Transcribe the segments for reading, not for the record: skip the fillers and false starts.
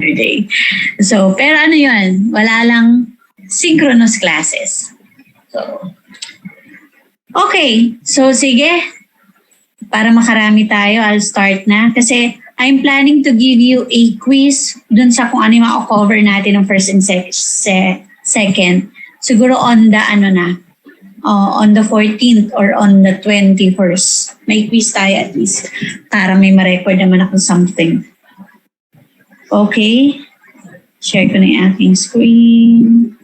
day. So, pero ano yun? Wala lang synchronous classes. So, okay. So, sige. Para makarami tayo, I'll start na. Kasi I'm planning to give you a quiz dun sa kung ano yung ma-cover natin ng first and second. Siguro on the on the 14th or on the 21st. May quiz tayo at least para may ma-record naman ako something. Okay. Share ko na yung aking screen.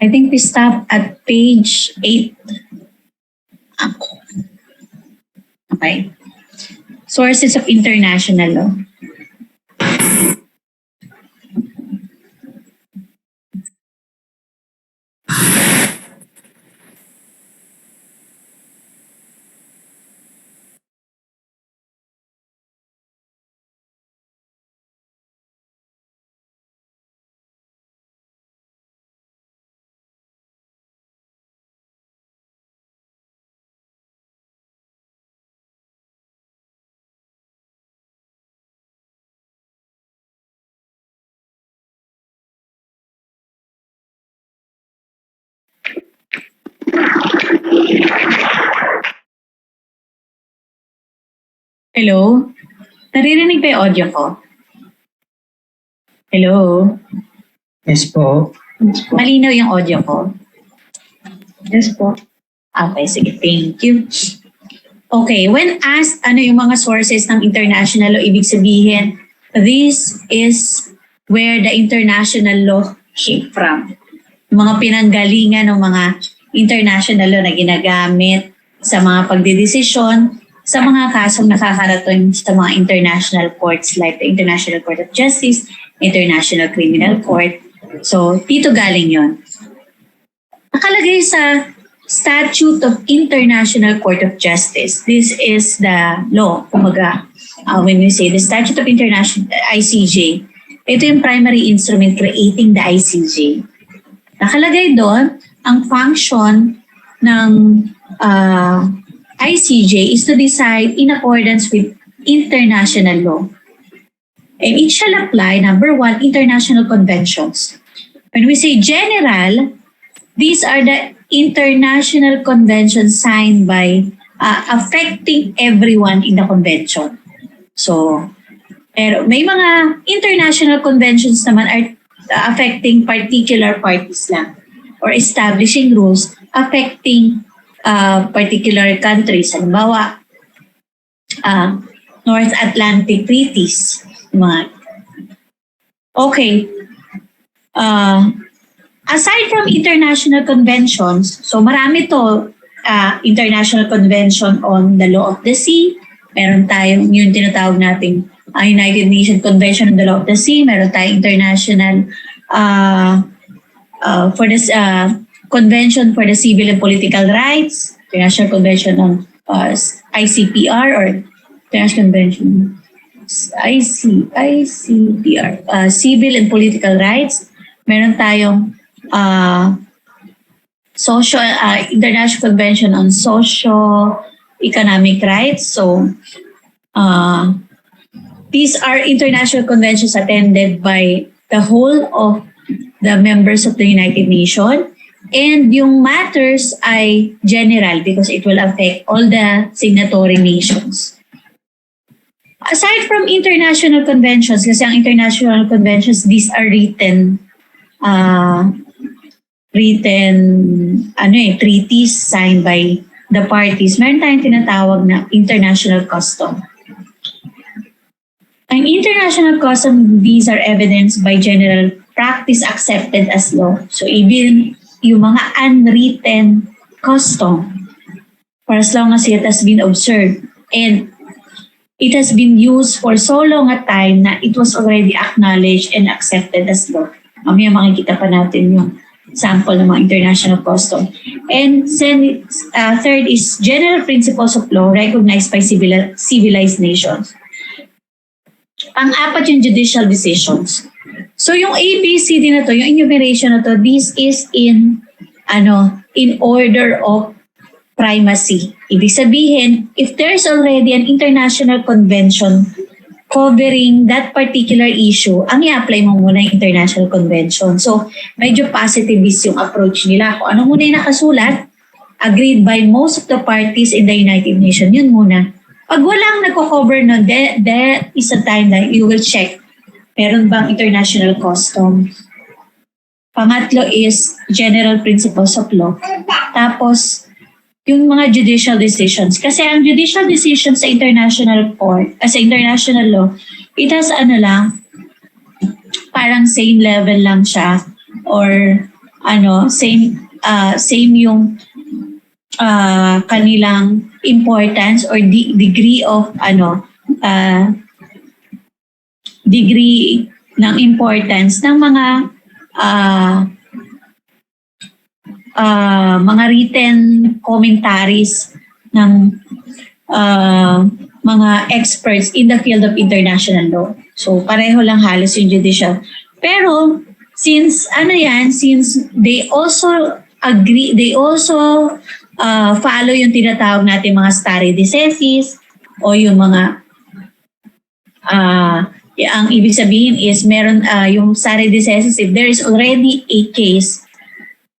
I think we stop at page 8. Okay. Sources of international law. Hello? Naririnig ba yung audio ko? Hello? Yes po. Malinaw yung audio ko? Yes po. Okay, sige. Thank you. Okay, when asked ano yung mga sources ng international law, ibig sabihin, this is where the international law came from. Mga pinanggalingan ng mga international law na ginagamit sa mga pagdedesisyon, sa mga kasong nakakarating sa mga international courts like the International Court of Justice, International Criminal Court. So, dito galing yon. Nakalagay sa Statute of International Court of Justice. This is the law. Kumaga, when we say the Statute of International ICJ, ito yung primary instrument creating the ICJ. Nakalagay doon, ang function ng ICJ is to decide in accordance with international law. And it shall apply, number 1, international conventions. When we say general, these are the international conventions signed by affecting everyone in the convention. So, pero may mga international conventions naman are affecting particular parties lang or establishing rules affecting particular countries. Halimbawa, North Atlantic Treaties. Okay. Aside from international conventions, so marami to, International Convention on the Law of the Sea, meron tayong yung tinatawag nating United Nations Convention on the Law of the Sea, meron tayong International for the Convention for the Civil and Political Rights, International Convention on ICPR or International Convention ICPR, Civil and Political Rights. Meron tayong International Convention on Socio-Economic Rights. So, these are international conventions attended by the whole of the members of the United Nations. And yung matters ay general because it will affect all the signatory nations. Aside from international conventions, kasi ang international conventions, these are written treaties signed by the parties. Meron tayong tinatawag na international custom. Ang international custom, these are evidenced by general practice accepted as law. So even yung mga unwritten custom, for as long as it has been observed and it has been used for so long a time na it was already acknowledged and accepted as law. Mamaya makikita pa natin yung sample ng mga international custom. And third is general principles of law recognized by civilized nations. Pang-apat yung judicial decisions. So yung ABCD na to, yung enumeration na to, this is in in order of primacy. Ibig sabihin, if there's already an international convention covering that particular issue, ang i-apply mo muna yung international convention. So, medyo positivist yung approach nila. Kung ano muna yung nakasulat, agreed by most of the parties in the United Nations, yun muna. Pag walang nagko-cover nun, there is a time that you will check. Meron bang international custom? Pangatlo is general principles of law. Tapos, yung mga judicial decisions. Kasi ang judicial decisions sa international court, sa international law, it has parang same level lang siya or same yung kanilang importance or degree of degree ng importance ng mga written commentaries ng mga experts in the field of international law. So pareho lang halos yung judicial. Pero since they also agree, they also follow yung tinatawag natin mga stare decisis o yung mga ang ibig sabihin is meron yung stare decisis, if there is already a case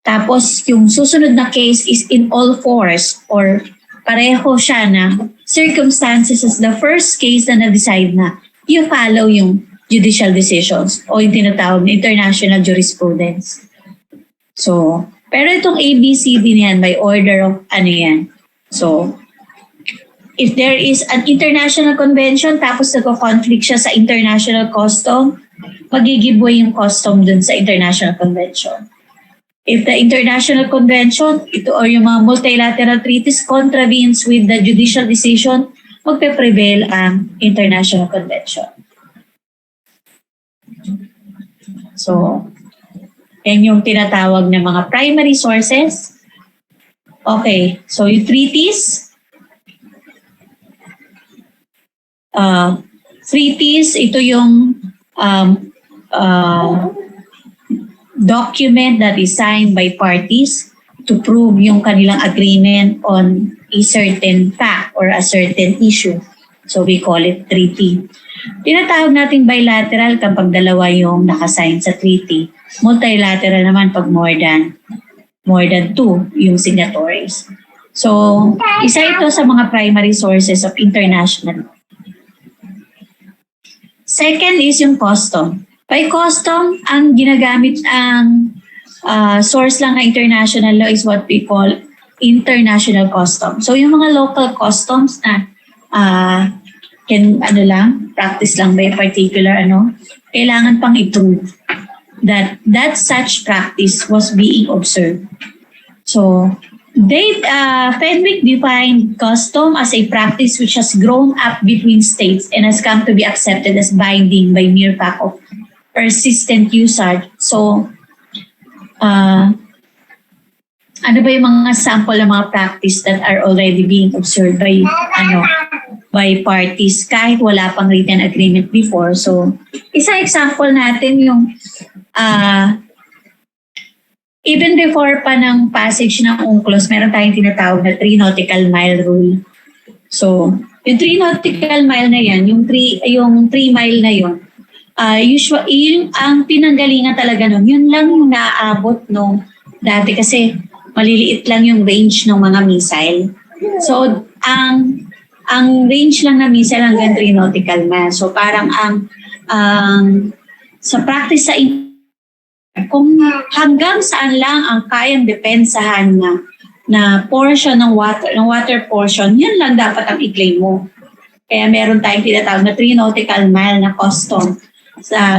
tapos yung susunod na case is in all fours or pareho siya na circumstances as the first case na na-decide na, you follow yung judicial decisions o yung tinatawag na international jurisprudence. So, pero itong ABCD niyan by order of yan. So, if there is an international convention tapos nagko-conflict siya sa international custom, mag-give way yung custom dun sa international convention. If the international convention, ito or yung mga multilateral treaties contravenes with the judicial decision, magpe-prevail ang international convention. So, yan yung tinatawag na mga primary sources. Okay, so yung treaties. Treaties, ito yung document that is signed by parties to prove yung kanilang agreement on a certain fact or a certain issue. So we call it treaty. Tinatawag natin bilateral kapag dalawa yung nakasign sa treaty. Multilateral naman pag more than two yung signatories. So isa ito sa mga primary sources of international law. Second is yung custom. By custom, ang ginagamit ang source lang na international law is what we call international custom. So yung mga local customs na practice lang by particular kailangan pang i-prove that such practice was being observed. So Fenwick defined custom as a practice which has grown up between states and has come to be accepted as binding by mere fact of persistent usage. So, ano ba yung mga sample ng mga practice that are already being observed by parties kahit wala pang written agreement before? So, isa example natin yung even before pa ng passage ng UNCLOS, meron tayong tinatawag na 3 nautical mile rule. So, yung 3 nautical mile na yan, yung 3 mile na yun, usually, ang pinanggalingan talaga nun, yun lang yung naaabot nung dati kasi maliliit lang yung range ng mga missile. So, ang range lang ng missile hanggang 3 nautical miles. So, parang sa practice sa kung hanggang saan lang ang kayang depensahan na portion ng water portion, yun lang dapat ang i-claim mo. Kaya meron tayong tinatawag na 3 nautical mile na custom.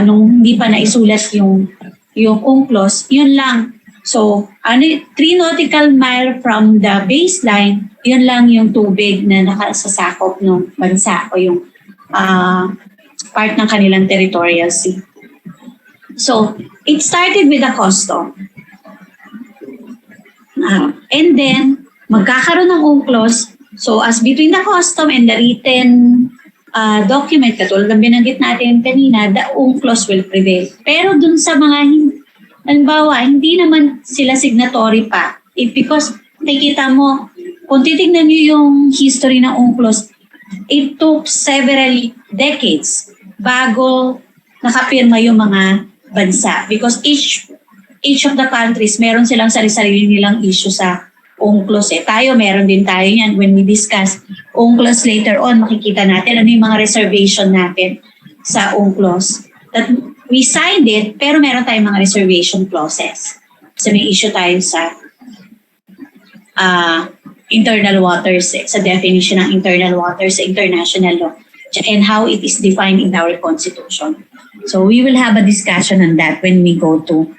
Nung hindi pa naisulat yung UNCLOS, yun lang. So, 3 nautical mile from the baseline, yun lang yung tubig na nakasasakop ng bansa o yung part ng kanilang territorial sea. So, it started with a custom. And then, magkakaroon ng UNCLOS. So, as between the custom and the written document, katulad ng binanggit natin kanina, the UNCLOS will prevail. Pero dun sa mga halimbawa, hindi naman sila signatory pa. Because nakikita mo, kung titignan nyo yung history ng UNCLOS, it took several decades bago nakapirma yung mga bansa. Because each of the countries, meron silang sarili nilang issue sa UNCLOS. Tayo, meron din tayo yan. When we discuss UNCLOS later on, makikita natin ano yung mga reservation natin sa UNCLOS. That we signed it, pero meron tayong mga reservation clauses. So may issue tayo sa internal waters, sa definition ng internal waters sa international law, and how it is defined in our constitution. So we will have a discussion on that when we go to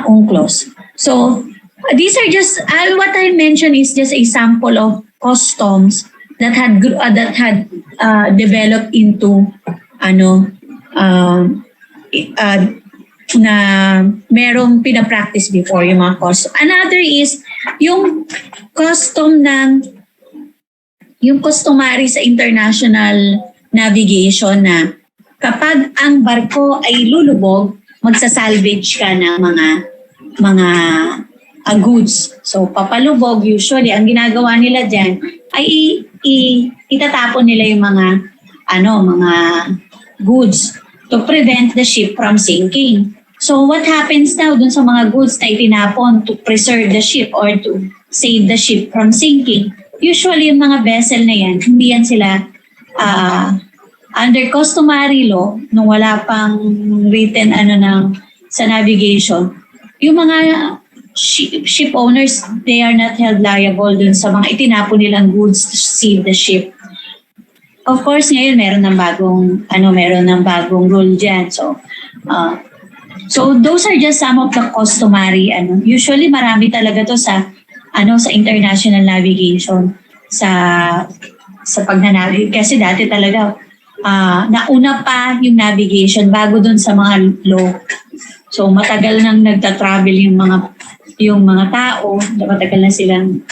UNCLOS. So these are just, what I mentioned is just a sample of customs that had developed into na merong pinapractice before yung mga custom. Another is yung customary sa international navigation na kapag ang barko ay lulubog, magsasalvage ka ng mga goods. So papalubog, usually ang ginagawa nila diyan ay itatapon nila yung mga goods to prevent the ship from sinking. So what happens now dun sa mga goods na itinapon to preserve the ship or to save the ship from sinking? Usually yung mga vessel na yan, hindi yan sila under customary law, nung wala pang written sa navigation, yung mga ship owners, they are not held liable dun sa mga itinapon nilang goods to save the ship. Of course, ngayon meron ng bagong rule dyan. So those are just some of the customary. Usually marami talaga to sa international navigation, sa pagnanavigate. Kasi dati talaga nauna pa yung navigation bago dun sa mga law. So matagal nang nagta-travel yung mga tao, matagal na silang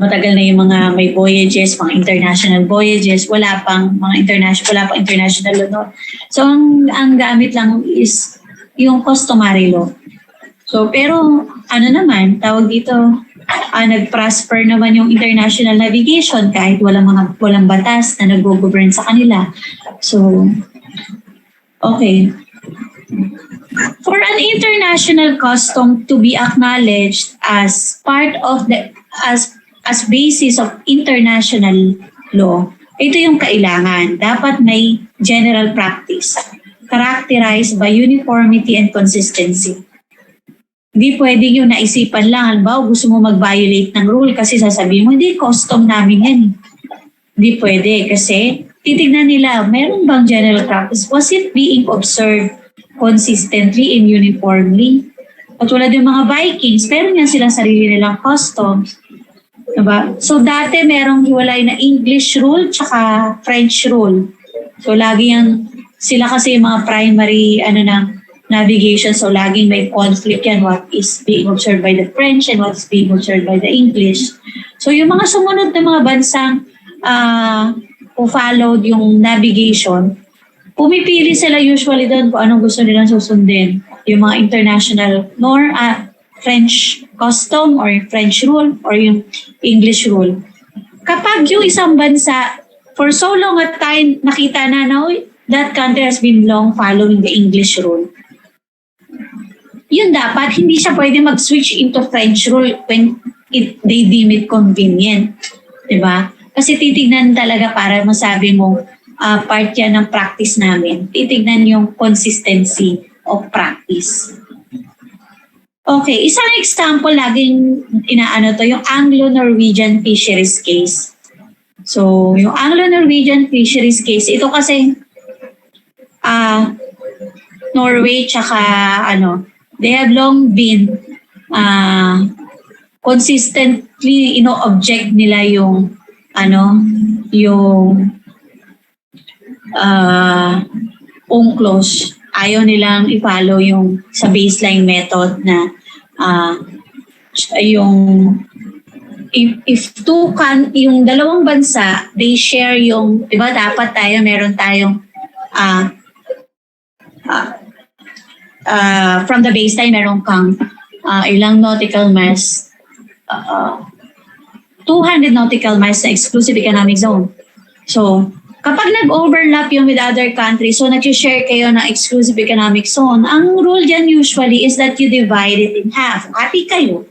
matagal na yung mga may voyages, mga international voyages, wala pang international law. So ang gamit lang is yung customary law. So pero tawag dito, nag-prosper naman yung international navigation kahit walang batas na nag-govern sa kanila. So okay. For an international custom to be acknowledged as part of as basis of international law, ito yung kailangan. Dapat may general practice characterized by uniformity and consistency. Hindi pwedeng yung naisipan lang, halimbawa gusto mo mag-violate ng rule kasi sasabihin mo, hindi, custom namin yan. Hindi pwede kasi titignan nila, meron bang general practice? Was it being observed consistently and uniformly? Katulad yung mga Vikings, meron yan silang sarili nilang customs. Diba? So dati merong hiwalay na English rule tsaka French rule. So lagi sila kasi yung mga primary navigation, so laging may conflict yan, what is being observed by the French and what is being observed by the English. So yung mga sumunod na mga bansang who followed yung navigation, pumipili sila usually doon kung anong gusto nilang susundin. Yung mga international French custom or French rule or yung English rule. Kapag yung isang bansa, for so long at time, nakita na that country has been long following the English rule. Yun dapat, hindi siya pwede mag-switch into French rule when they deem it convenient. Diba? Kasi titignan talaga para masabi mo, part yan ng practice namin. Titignan yung consistency of practice. Okay, isang example laging yung Anglo-Norwegian fisheries case. So, yung Anglo-Norwegian fisheries case, ito kasi Norway tsaka they have long been consistently object nila yung UNCLOS. Ayaw nilang i-follow yung sa baseline method na yung yung dalawang bansa, they share yung, diba dapat meron tayong from the baseline, meron kang ilang nautical miles, 200 nautical miles na exclusive economic zone. So, kapag nag-overlap yung with other countries, so nag-share kayo ng exclusive economic zone, ang rule dyan usually is that you divide it in half. Happy kayo.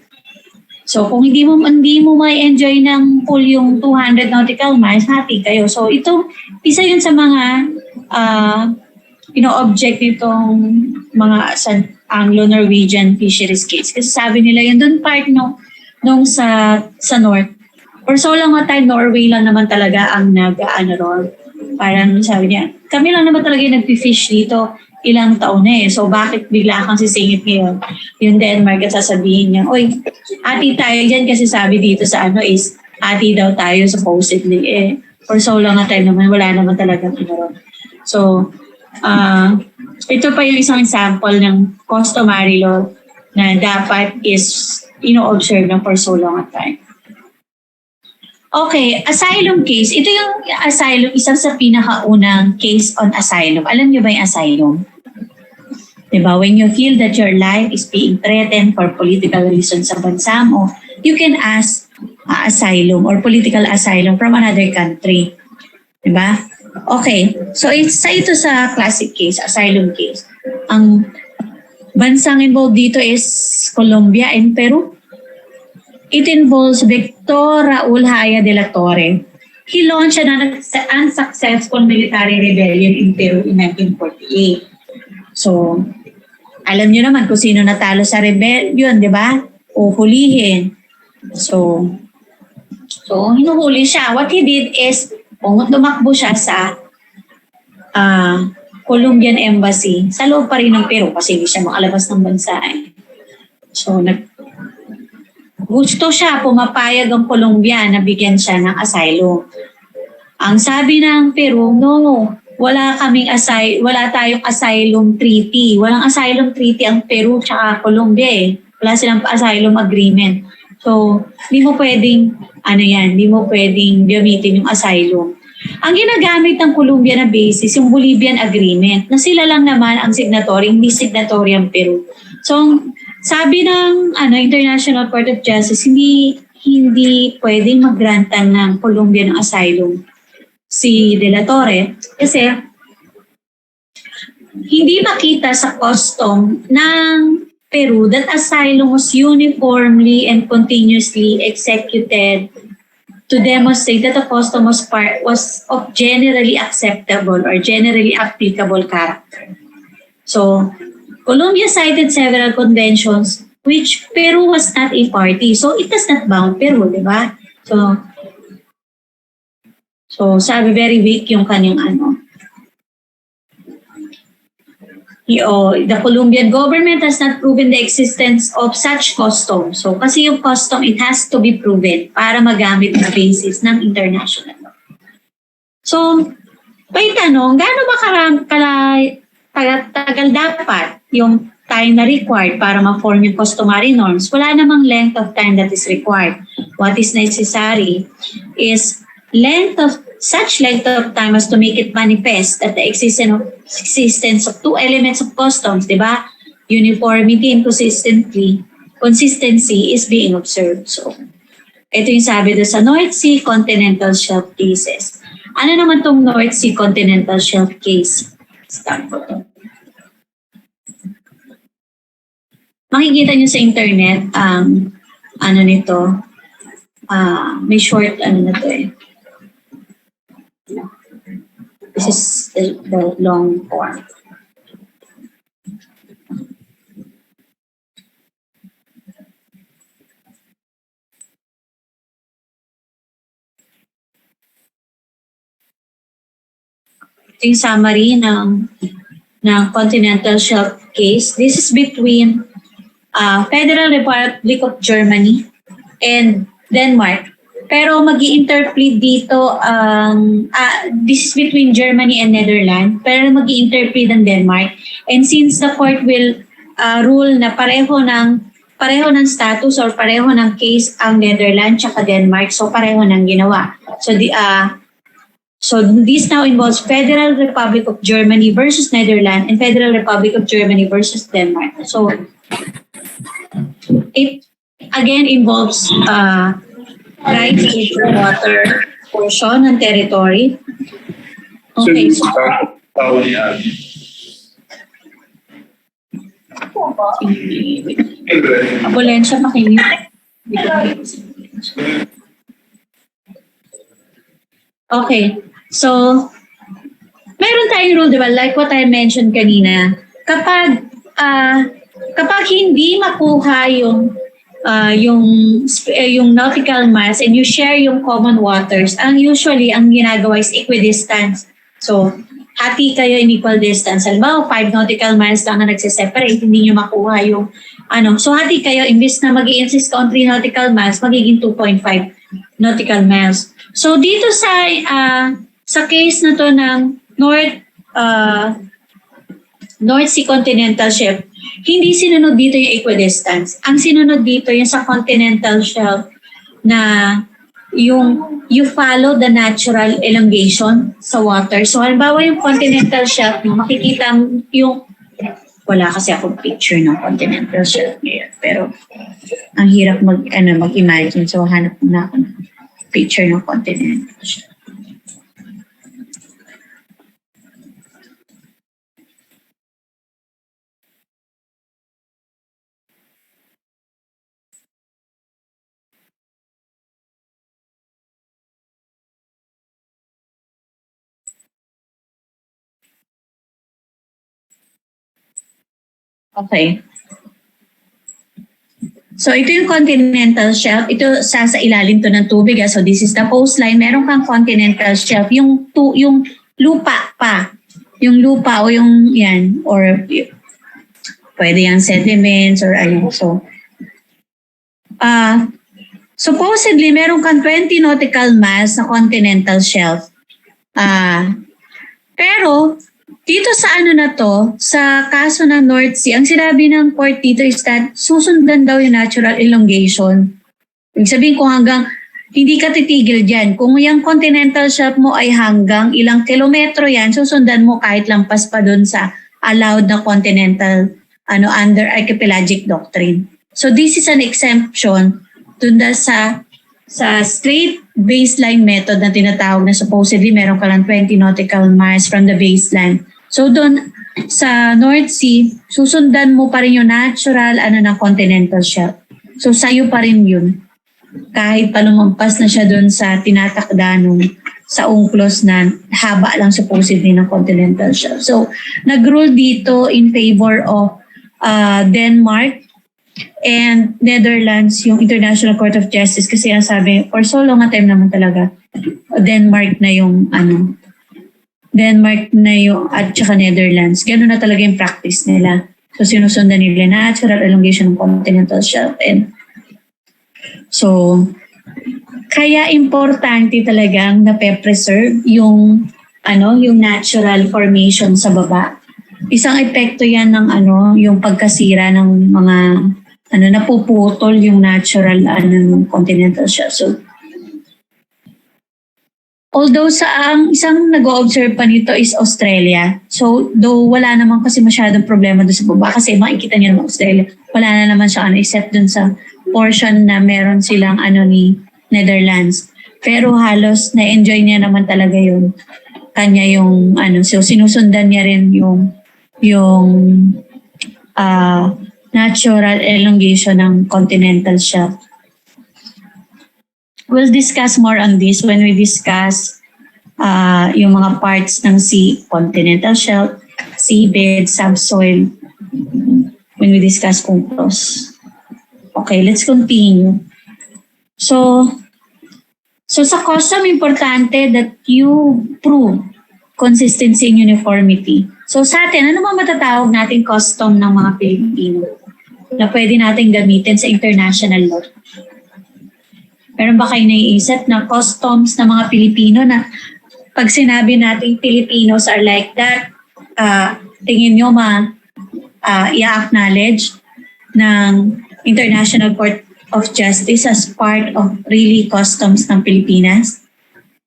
So, kung hindi mo may enjoy ng full yung 200 nautical miles, happy kayo. So, ito, isa yun sa mga object nitong mga Anglo-Norwegian fisheries case. Kasi sabi nila yun, doon part nung sa North. For so long a time, Norway lang naman talaga ang ron. Parang sabi niya, kami lang naman talaga yung nag-fish dito ilang taon na eh. So bakit bigla kang sisingit ngayon? Yung Denmark at sasabihin niya, oy, ati tayo dyan kasi sabi dito sa is ati daw tayo supposedly eh. For so long a time naman, wala naman talaga ron. So, ito pa yung isang example ng customary law na dapat is ino-observe na for so long a time. Okay, asylum case. Ito yung asylum, isang sa pinakaunang case on asylum. Alam niyo ba yung asylum? Diba? When you feel that your life is being threatened for political reasons sa bansa mo, you can ask asylum or political asylum from another country. Diba? Okay, so ito sa classic case, asylum case. Ang bansang involved dito is Colombia and Peru. It involves Victor Raul Haya de la Torre. He launched an unsuccessful military rebellion in Peru in 1948. So, alam niyo naman kung sino natalo sa rebellion, di ba? O hulihin. So hinuhuli siya. What he did is, tumakbo siya sa Colombian Embassy sa loob pa rin ng Peru kasi hindi siya makalabas ng bansa eh. So, gusto siya, pumapayag ang Colombia na bigyan siya ng asylum. Ang sabi ng Peru, no, wala tayong asylum treaty. Walang asylum treaty ang Peru at Colombia eh. Wala silang asylum agreement. So, hindi mo pwedeng gamitin yung asylum. Ang ginagamit ng Colombia na basis, yung Bolivian agreement, na sila lang naman ang signatory, hindi signatory ang Peru. So, sabi ng International Court of Justice, hindi pwedeng mag-grantan ng Colombia ng asylum si De La Torre kasi hindi makita sa custom ng Peru that asylum was uniformly and continuously executed to demonstrate that the custom was of generally acceptable or generally applicable character. So, Colombia cited several conventions which Peru was not a party. So, it does not bound Peru, di ba? So sabi very weak yung kanyang the Colombian government has not proven the existence of such custom. So kasi yung custom, it has to be proven para magamit na basis ng international law. So, may tanong, gaano ba tagal dapat yung time na required para ma-form yung customary norms? Wala namang length of time that is required. What is necessary is such length of time as to make it manifest that the existence of two elements of customs, di ba? Uniformity and consistency is being observed. So, ito yung sabi doon sa North Sea Continental Shelf cases. Ano naman tong North Sea Continental Shelf case? Start po to. Makikita nyo sa internet, may short, na to eh. This is the long form. Ito yung summary ng Continental Shelf case. This is between Federal Republic of Germany and Denmark. Pero mag-i-interpret dito, this is between Germany and Netherlands, pero mag-i-interpret ng Denmark. And since the court will rule na pareho ng status or pareho ng case ang Netherlands at Denmark, so pareho ng ginawa. So So this now involves Federal Republic of Germany versus Netherlands and Federal Republic of Germany versus Denmark. So it again involves rights to water portion ng territory. Okay, so Abulensya makinig. Okay, so meron tayong rule, di ba? Like what I mentioned kanina, kapag hindi makuha yung nautical miles and you share yung common waters, usually ang ginagawa is equidistance. So hati kayo in equal distance. Halimbawa, 5 nautical miles lang na nagsiseparate, hindi nyo makuha yung So hati kayo, imbis na mag-i-insist ka on 3 nautical miles, magiging 2.5 nautical miles. So dito sa case na to ng North Sea Continental Shelf, hindi sinunod dito yung equidistance. Ang sinunod dito yung sa continental shelf na you follow the natural elongation sa water. So halimbawa yung continental shelf, makikita yung wala kasi akong picture ng continental shelf ngayon. Pero ang hirap mag-imagine. So hanap muna ako ng picture ng continental shelf. Okay. So ito yung continental shelf. Ito sa ilalim to ng tubig. So this is the coastline. Meron kang continental shelf. Yung lupa pa. Yung lupa o yung yan. Or pwede yung sediments or ayun. So supposedly meron kang 20 nautical miles na continental shelf. Pero dito sa sa kaso ng North Sea, ang sinabi ng court dito is that susundan daw yung natural elongation. Ibig sabihin kung hanggang hindi ka titigil dyan. Kung yung continental shelf mo ay hanggang ilang kilometro yan, susundan mo kahit lampas pa dun sa allowed na continental under archipelagic doctrine. So this is an exemption dun sa straight baseline method na tinatawag na supposedly meron ka lang 20 nautical miles from the baseline. So doon sa North Sea, susundan mo pa rin yung natural ng continental shelf. So sa'yo pa rin yun. Kahit pa lumampas na siya doon sa tinatakda sa UNCLOS na haba lang supposedly ng continental shelf. So nag-rule dito in favor of Denmark and Netherlands, yung International Court of Justice, kasi ang sabi, for so long a time naman talaga, Denmark na yung at saka Netherlands. Ganun na talaga yung practice nila. So sinusundan nila natural elongation ng continental shelf. And so, kaya importante talagang nape-preserve yung natural formation sa baba. Isang epekto yan ng yung pagkasira ng mga napuputol yung natural continental shelf. So, although ang isang nag-o-observe pa nito is Australia. So, though wala naman kasi masyadong problema doon sa baba kasi makikita niyo naman Australia. Wala na naman siya except doon sa portion na meron silang ni Netherlands. Pero halos na-enjoy niya naman talaga yung kanya yung so sinusundan niya rin yung natural elongation ng continental shelf. We'll discuss more on this when we discuss yung mga parts ng sea, continental shelf, seabed, subsoil, when we discuss UNCLOS. Okay, let's continue. So sa custom, importante that you prove consistency and uniformity. So sa atin, ano ba matatawag nating custom ng mga Pilipino na pwede nating gamitin sa international law? Meron ba kayo naiisip na customs ng mga Pilipino na pag sinabi natin Filipinos are like that, tingin nyo i-acknowledge ng International Court of Justice as part of really customs ng Pilipinas?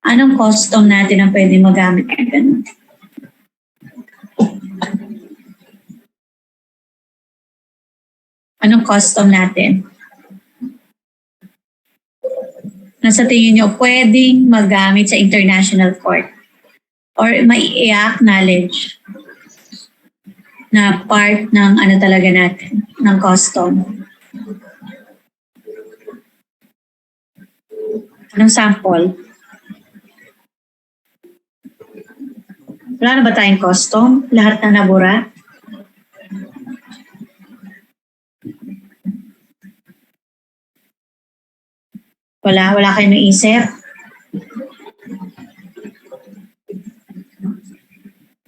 Anong custom natin ang pwede magamit ng ganun? Anong custom natin? Na sa tingin nyo pwedeng magamit sa international court or may i-acknowledge na part ng ano talaga natin, ng custom. Anong sample? Wala na ba tayong custom? Lahat na nabura? Wala kayo naisip?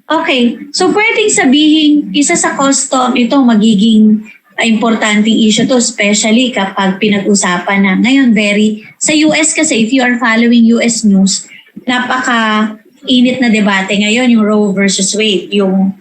Okay, so pwedeng sabihin, isa sa custom, ito magiging importanteng issue to, especially kapag pinag-usapan na. Ngayon, sa US kasi, if you are following US news, napaka-init na debate ngayon, yung Roe versus Wade, yung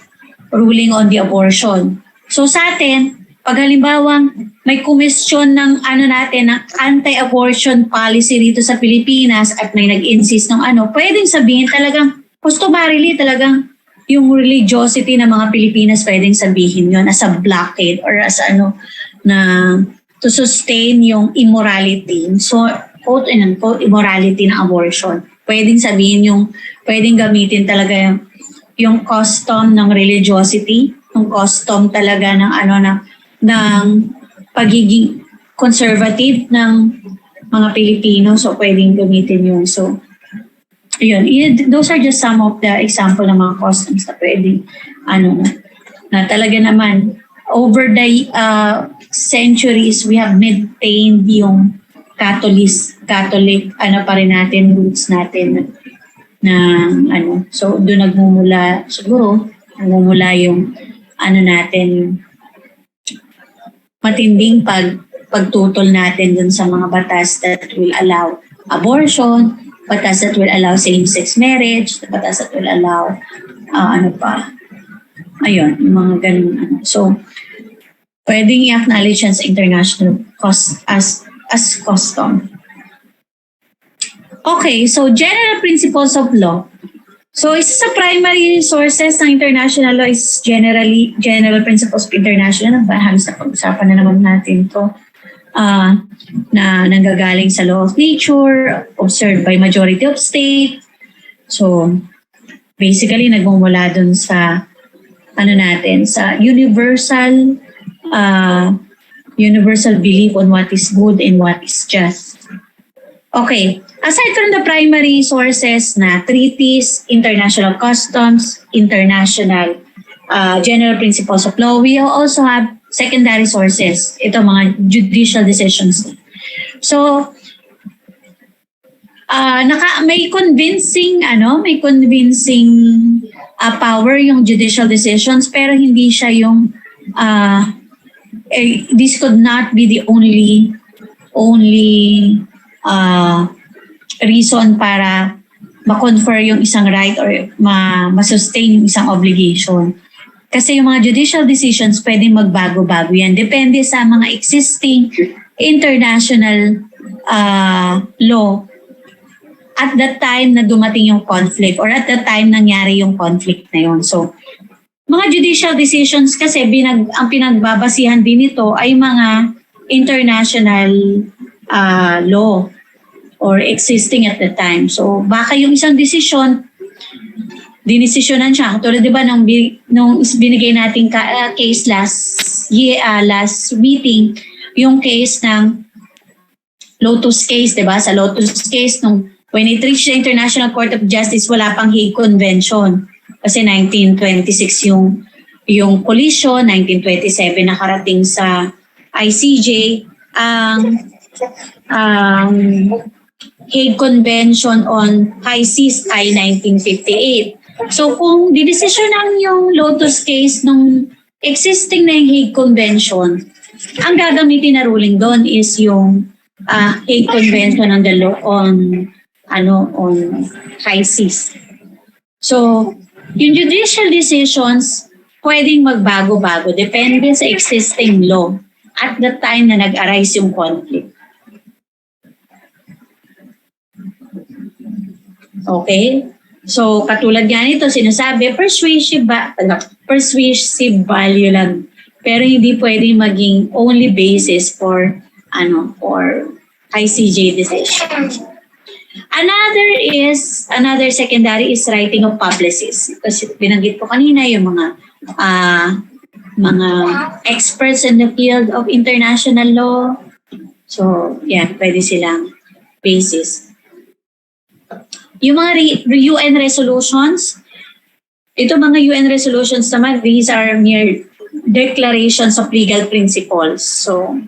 ruling on the abortion. So sa atin, pag halimbawang may komisyon ng ng anti-abortion policy rito sa Pilipinas at may nag-insist ng pwedeng sabihin talagang customarily talagang yung religiosity ng mga Pilipinas pwedeng sabihin yon as a blockade or as na to sustain yung immorality. So quote and unquote immorality ng abortion. Pwedeng sabihin pwedeng gamitin talaga yung custom ng religiosity, yung custom talaga ng pagiging conservative ng mga Pilipino. So, pwedeng gamitin yun. So, yun. Those are just some of the example ng mga customs na pwedeng, na talaga naman, over the centuries, we have maintained yung Catholic, pa rin natin, roots natin na so doon nagmumula yung natin matinding pagtutol natin dun sa mga batas that will allow abortion, batas that will allow same-sex marriage, batas that will allow yung mga ganun. So pwedeng i-acknowledge yan sa international as custom. Okay, so general principles of law. So isa sa primary sources ng international law is general principles of international. Halos na pag-usapan na naman natin to na nanggagaling sa law of nature, observed by majority of state. So basically nagmumula dun sa sa universal belief on what is good and what is just. Okay, aside from the primary sources na treaties, international customs, international general principles of law, we also have secondary sources. Ito mga judicial decisions. So, may convincing power yung judicial decisions, pero hindi siya yung this could not be the only reason para ma-confer yung isang right or ma-sustain yung isang obligation. Kasi yung mga judicial decisions pwedeng magbago-bago yan. Depende sa mga existing international law at the time na dumating yung conflict or at the time nangyari yung conflict na yun. So, mga judicial decisions kasi ang pinagbabasihan din ito ay mga international law or existing at the time. So baka yung isang desisyon, dinesisyonan siya. Tulad diba nung binigay nating case last meeting, yung case ng Lotus case, diba? Sa Lotus case, when it reached the International Court of Justice, wala pang Hague Convention. Kasi 1926 yung collision, 1927 nakarating sa ICJ, ang Hague Convention on High Seas ay 1958. So kung didesisyonan yung Lotus case nung existing na yung Hague Convention, ang gagamitin na ruling doon is yung Hague Convention on the law on high seas. So yung judicial decisions pwedeng magbago-bago depende sa existing law at the time na nag-arise yung conflict. Okay? So, katulad nga nito, sinasabi, persuasive value lang. Pero hindi pwede maging only basis for ICJ decision. Another secondary is writing of publicists. Kasi binanggit ko kanina yung mga experts in the field of international law. So, yan, pwede silang basis. Yung mga UN resolutions, ito mga UN resolutions naman, these are mere declarations of legal principles. So,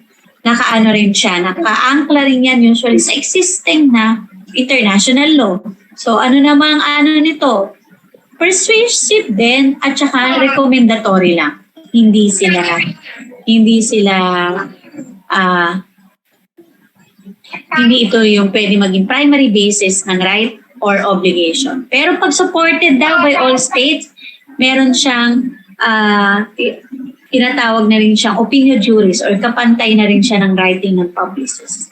nakaano rin siya, naka-ankla rin yan usually sa existing na international law. So, ano namang nito? Persuasive din at saka recommendatory lang. Hindi sila hindi ito yung pwede maging primary basis ng right or obligation. Pero pag supported daw by all states, meron siyang tinatawag na rin siyang opinion juris or kapantay na rin siya ng writing ng publicists.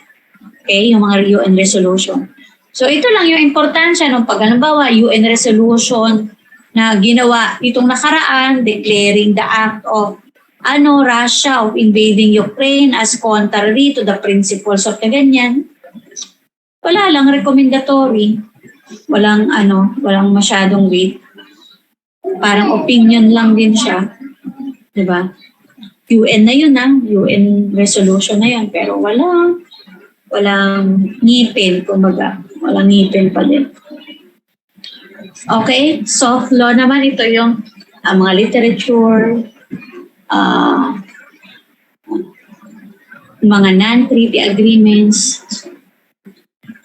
Okay, yung mga UN resolution. So ito lang yung importansya ng pag halimbawa UN resolution na ginawa itong nakaraan, declaring the act of Russia of invading Ukraine as contrary to the principles of the ganyan. Wala lang, recommendatory. Walang masyadong weight. Parang opinion lang din siya. Diba? UN na yun UN resolution na yun. Pero walang ngipin, kumbaga. Walang ngipin pa din. Okay, soft law naman ito yung mga literature, mga non-treaty agreements.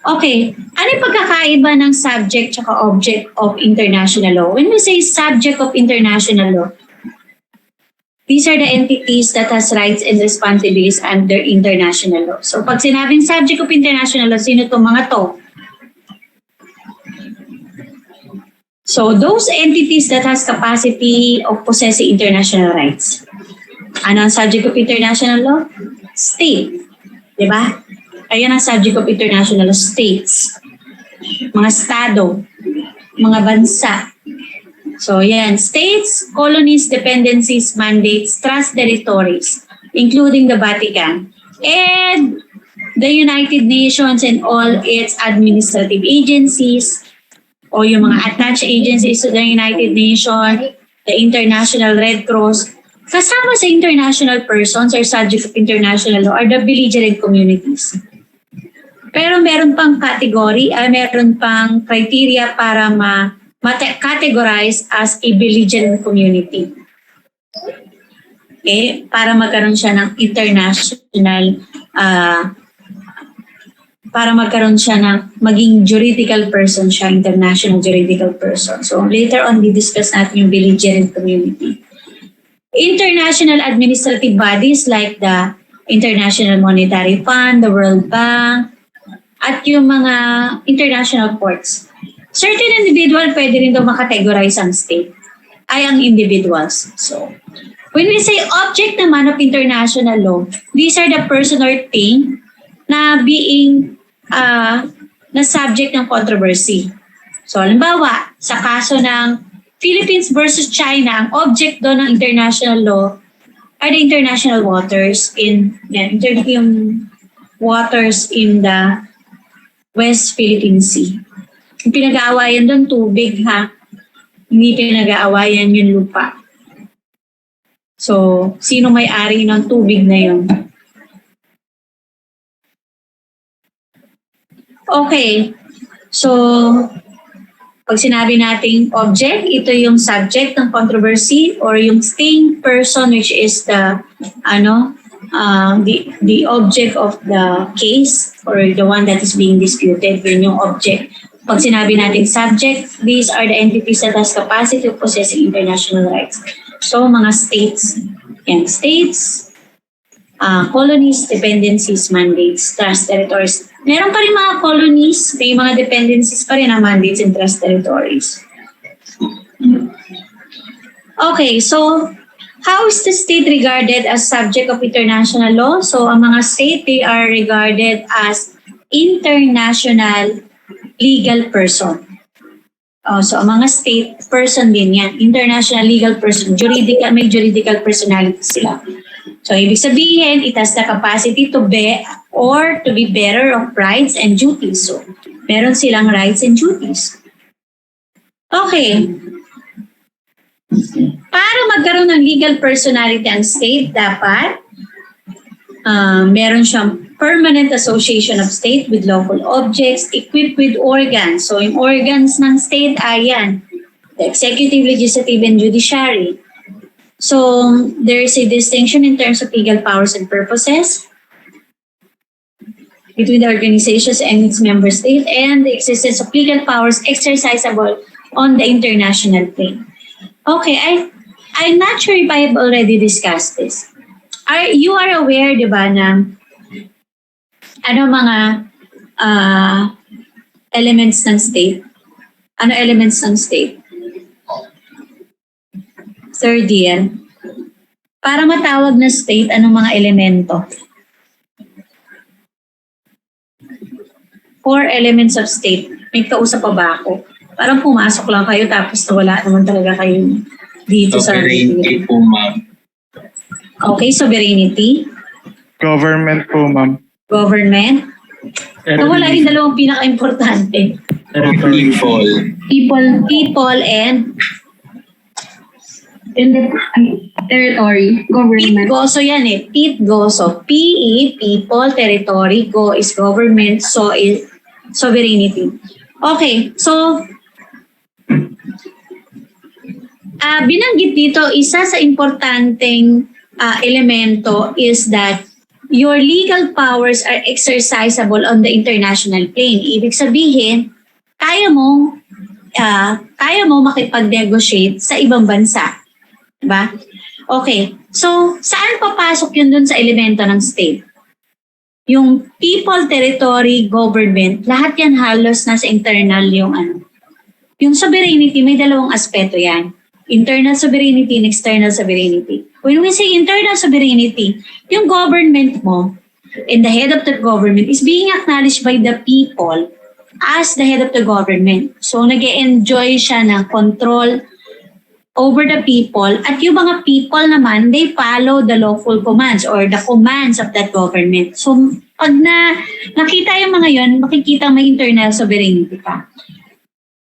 Okay, ano yung pagkakaiba ng subject at object of international law? When we say subject of international law, these are the entities that has rights and responsibilities under international law. So pag sinabing subject of international law, sino itong mga to? So those entities that has capacity of possessing international rights. Ano ang subject of international law? State. Diba? Ayan ang subject of international law, states. Mga estado, mga bansa. So yan, states, colonies, dependencies, mandates, trust territories, including the Vatican, and the United Nations and all its administrative agencies, o yung mga attached agencies to the United Nations, the International Red Cross. Kasama sa international persons or subjects of international law are the belligerent communities. Pero meron pang category, meron pang criteria para categorize as a belligerent community. Okay? Para magkaroon siya ng para magkaroon siya ng maging juridical person siya, international juridical person. So later on, discuss natin yung belligerent community. International administrative bodies like the International Monetary Fund, the World Bank, at yung mga international courts. Certain individual pwede rin daw makategorize ang state, ay ang individuals. So, when we say object naman of international law, these are the person or thing na being na subject ng controversy. So, halimbawa, sa kaso ng Philippines versus China, ang object doon ng international law are the international waters yung waters in the West Philippine Sea. Yung pinag-aawayan doon, tubig ha. Hindi pinag-aawayan yung lupa. So, sino may-ari ng tubig na yun? Okay. So, pag sinabi nating object, ito yung subject ng controversy or yung thing, person, which is the object of the case or the one that is being disputed, yun yung object. Pag sinabi nating subject, these are the entities that has capacity of possessing international rights. So, mga states. Yan, states, colonies, dependencies, mandates, trust territories. Meron pa rin mga colonies, may mga dependencies pa rin na mandates and trust territories. Okay, so how is the state regarded as subject of international law? So ang mga state, they are regarded as international legal person. So, ang mga state person din yan. International legal person. May juridical personality sila. So, ibig sabihin, it has the capacity to be or to be bearer of rights and duties. So, meron silang rights and duties. Okay. Para magkaroon ng legal personality ang state, dapat meron siyang permanent association of state with lawful objects equipped with organs. So, yung organs ng state ay yan, the executive, legislative, and judiciary. So, there is a distinction in terms of legal powers and purposes between the organizations and its member state and the existence of legal powers exercisable on the international plane. Okay, I'm not sure if I have already discussed this. You are aware, di ba, na mga elements ng state? Ano elements ng state? Third year. Para matawag na state, anong mga elemento? 4 elements of state. May kausap pa ba ako? Parang pumasok lang kayo tapos wala naman talaga kayo dito sa... Sovereignty po, ma'am. Okay, sovereignty. Government po, ma'am. Government. Wala yung dalawang pinaka-importante. People. People and Territory. Government. PIT-GO. So yan eh. PIT-GO. So PE, people, territory. GO is government. So is sovereignty. Okay. So binanggit dito, isa sa importanteng elemento is that your legal powers are exercisable on the international plane. Ibig sabihin, kaya mo makipag-negotiate sa ibang bansa. Diba? Okay. So, saan papasok yun dun sa elemento ng state? Yung people, territory, government, lahat yan halos nasa internal yung Yung sovereignty, may dalawang aspeto yan. Internal sovereignty and external sovereignty. When we say internal sovereignty, yung government mo and the head of the government is being acknowledged by the people as the head of the government. So, nag-e-enjoy siya ng control over the people at yung mga people naman, they follow the lawful commands or the commands of that government. So, pag nakita yung mga yon, makikita may internal sovereignty pa.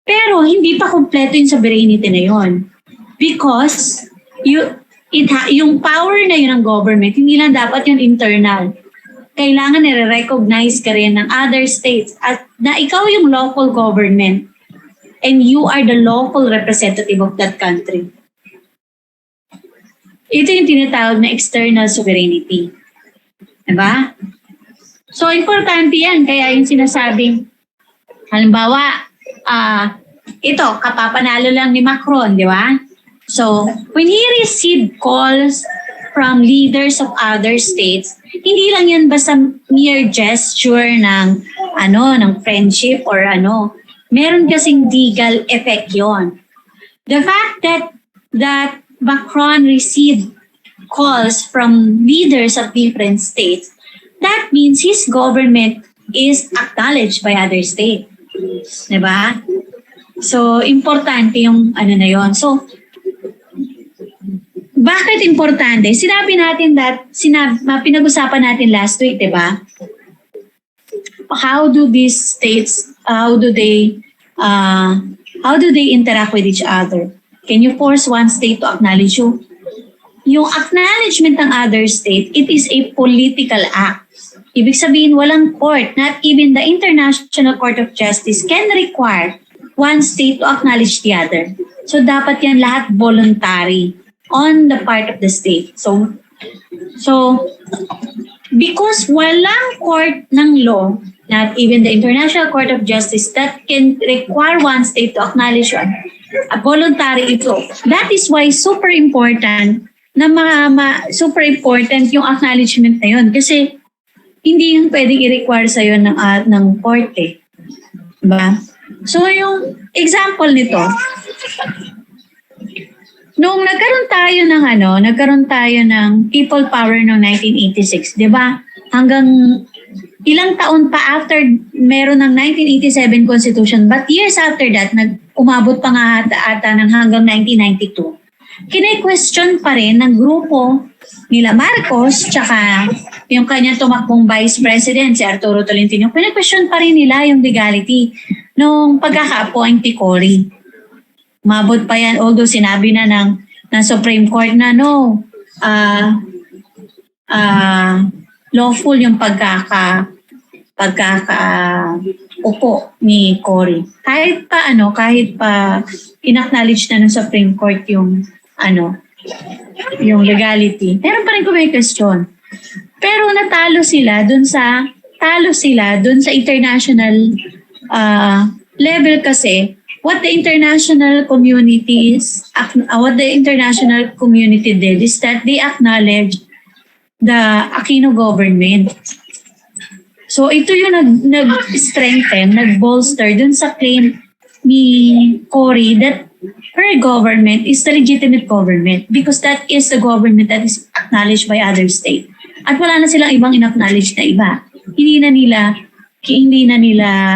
Pero, hindi pa kompleto yung sovereignty na yon. Because, yung power na yun ng government, hindi lang dapat yung internal. Kailangan nire-recognize ka rin ng other states at na ikaw yung local government and you are the local representative of that country. Ito yung tinatawag na external sovereignty. Diba? So, importante yan. Kaya yung sinasabing, halimbawa, ito, kapapanalo lang ni Macron, di ba? So, when he received calls from leaders of other states, hindi lang yan basta mere gesture ng friendship or meron kasing legal effect yon. The fact that Macron received calls from leaders of different states, that means his government is acknowledged by other states. Diba? So, importante yung na yon. So, bakit importante? Sinabi natin pinag-usapan natin last week, diba? How do these states, how do they interact with each other? Can you force one state to acknowledge you? Yung acknowledgement ng other state, it is a political act. Ibig sabihin, walang court, not even the International Court of Justice can require one state to acknowledge the other. So dapat yan lahat voluntary on the part of the state. So because walang court ng law, not even the International Court of Justice, that can require one state to acknowledge a voluntary ito. That is why super important super important yung acknowledgement na yun. Kasi hindi yung pwedeng i-require sa'yo ng court eh. Diba? So yung example nito, nung nagkaroon tayo ng people power noong 1986, 'di ba? Hanggang ilang taon pa after meron ng 1987 Constitution, but years after that, umabot pa nga ata ng hanggang 1992, kine-question pa rin ng grupo nila Marcos, tsaka yung kanyang tumakbong Vice President, si Arturo Tolentino, kine-question pa rin nila yung legality nung pagkaka-appoint ni Cory. Umabot pa yan, although sinabi na ng Supreme Court na no, lawful yung upo ni Cory. Kahit pa in-acknowledge na ng Supreme Court yung legality. Meron pa rin ko may question. Pero talo sila dun sa international level kasi what the international community did is that they acknowledge the Aquino government. So ito yung nag-strengthen, nag-bolster dun sa claim ni Cory that her government is the legitimate government because that is the government that is acknowledged by other state. At wala na silang ibang in-acknowledge na iba. Hindi na nila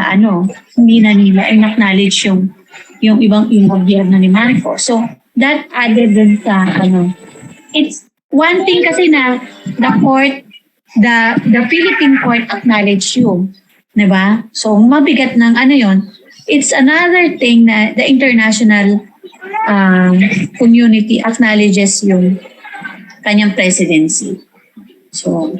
in-acknowledge yung ibang gobyerno ni Marcos. So that added dun sa it's one thing kasi na the Philippine court acknowledge you, 'di ba? So mabigat ng yon. It's another thing na the international community acknowledges yung kanyang presidency. So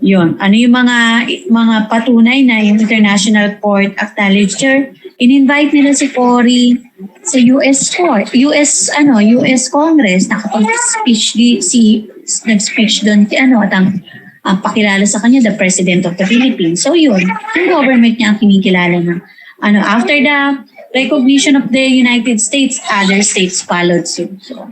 yun. Ano yung mga patunay na yung international court acknowledged her? In-invite nila si Cory sa US court, US Congress, nag-speech doon at ang pakilala sa kanya, the President of the Philippines. So yun, yung government niya ang kinikilala na. After the recognition of the United States, other states followed suit. So,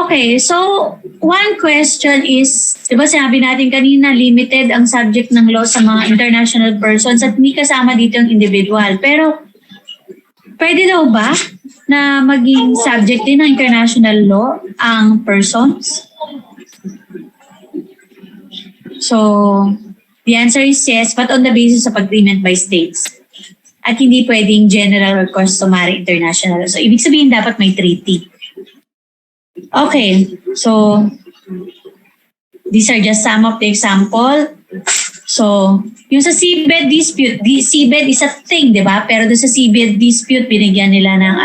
okay, so one question is, di ba sinabi natin kanina, limited ang subject ng law sa mga international persons at hindi kasama dito yung individual. Pero, pwede daw ba na maging subject din ng international law ang persons? So, the answer is yes, but on the basis of agreement by states. At hindi pwedeng general or customary international. So, ibig sabihin dapat may treaty. Okay, so these are just some of the example. So, yung sa seabed dispute, seabed is a thing, di ba? Pero doon sa seabed dispute, binigyan nila ng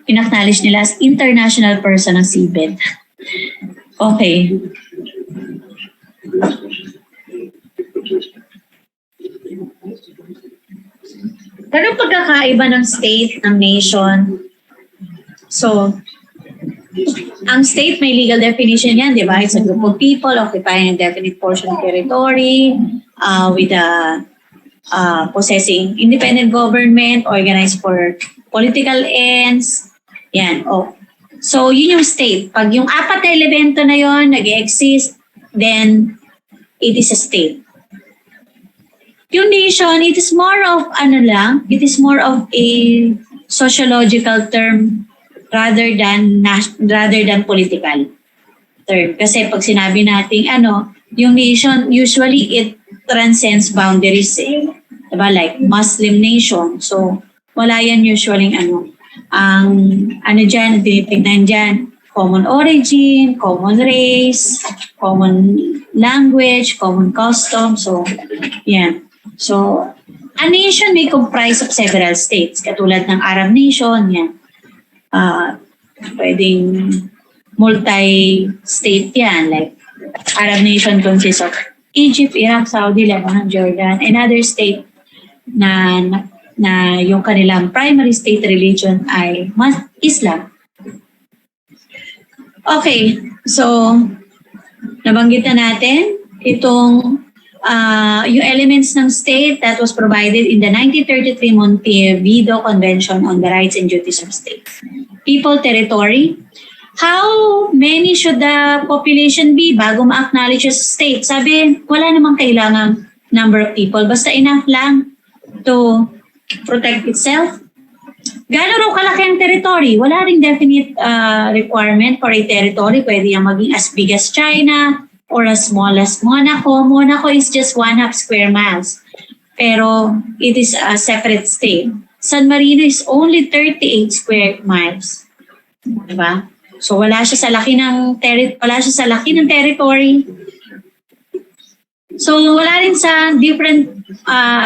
in-acknowledge nila as international person ng seabed. Okay. Anong pagkakaiba ng state, ng nation? So, ang state may legal definition yan, di ba? It's a group of people occupying a definite portion of territory with possessing independent government, organized for political ends. Yan. So, yun yung state. Pag yung apat na elemento na yon nag-exist, then it is a state. Yung nation, it is more of a sociological term rather than political term. Kasi pag sinabi natin yung nation, usually it transcends boundaries diba? Like Muslim nation. So wala yan usually dyan, tinitignan dyan, common origin, common race, common language, common custom. So yan. So a nation may comprise of several states, katulad ng Arab nation, yan. Pwedeng multi-state yan, like Arab nation consists of Egypt, Iraq, Saudi, Lebanon, Jordan, and other state na yung kanilang primary state religion ay Islam. Okay, so nabanggit na natin itong yung elements ng state that was provided in the 1933 Montevideo Convention on the Rights and Duties of States. People, territory. How many should the population be bago ma-acknowledge as state? Sabi, wala namang kailangang number of people. Basta enough lang to protect itself. Gano'n raw kalaki ang territory? Wala ring definite requirement for a territory. Pwede yung maging as big as China or as small as Monaco. Monaco is just 1/2 square miles. Pero it is a separate state. San Marino is only 38 square miles. Diba? So wala siya sa laki ng territory. So wala rin sa different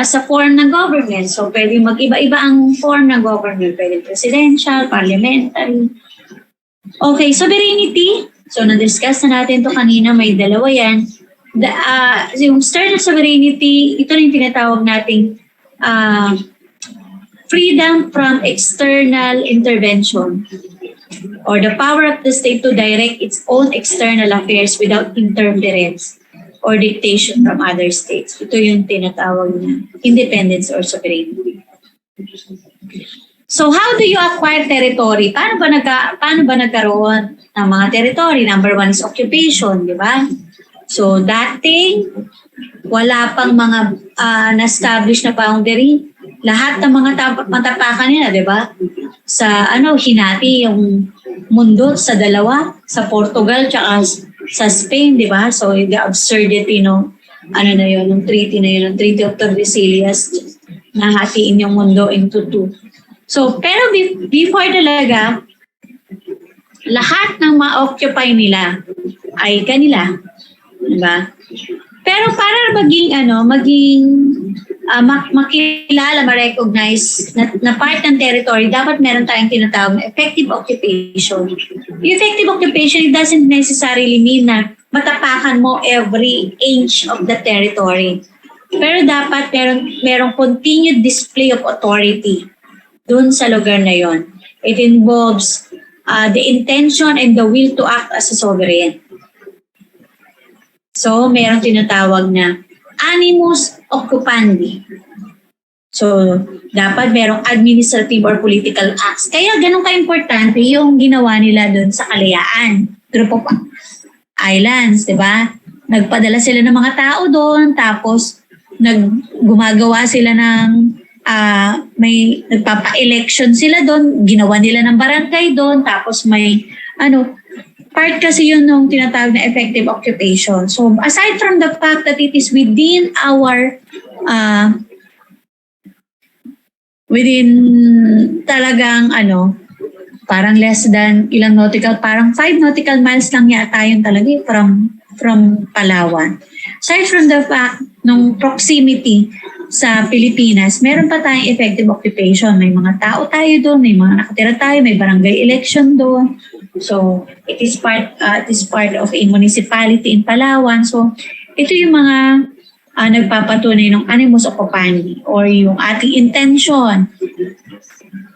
sa form ng government. So pwede mag-iba-iba ang form ng government. Pwede presidential, parliamentary. Okay, sovereignty. So na-discuss na natin to kanina, may dalawa yan. Yung stern of sovereignty, ito rin tinatawag nating freedom from external intervention or the power of the state to direct its own external affairs without interference or dictation from other states. Ito yung tinatawag na independence or sovereignty. So how do you acquire territory? Paano ba nagkaroon ng mga territory? Number one is occupation, di ba? So dating wala pang mga na-establish na boundary. Lahat ng mga matapakan nila, di ba? Sa hinati yung mundo sa dalawa, sa Portugal tsaka sa Spain, di ba? So the absurdity ng yung treaty na yun, yung Treaty of Tordesillas, nahatiin yung mundo into two. So pero before talaga, lahat ng ma-occupy nila ay kanila, di ba? Pero para makilala, ma-recognize na part ng territory, dapat meron tayong tinatawag na effective occupation. Yung effective occupation, it doesn't necessarily mean na matapakan mo every inch of the territory. Pero dapat merong continued display of authority dun sa lugar na yon. It involves the intention and the will to act as a sovereign. So, meron tinatawag na animus occupandi. So, dapat merong administrative or political acts. Kaya ganun ka-importante yung ginawa nila doon sa Kalayaan, Group of Islands, di ba? Nagpadala sila ng mga tao doon, tapos gumagawa sila ng may nagpapa-election sila doon, ginawa nila ng barangay doon, tapos may part kasi yun ng tinatawag na effective occupation. So aside from the fact that it is within our within talagang parang less than ilang nautical, parang 5 nautical miles lang yata yun talaga from Palawan. Aside from the fact ng proximity sa Pilipinas, meron pa tayong effective occupation. May mga tao tayo doon, may mga nakatira tayo, may barangay election doon. So, it is part of a municipality in Palawan. So, ito yung mga nagpapatunay ng animus occupandi or yung ating intention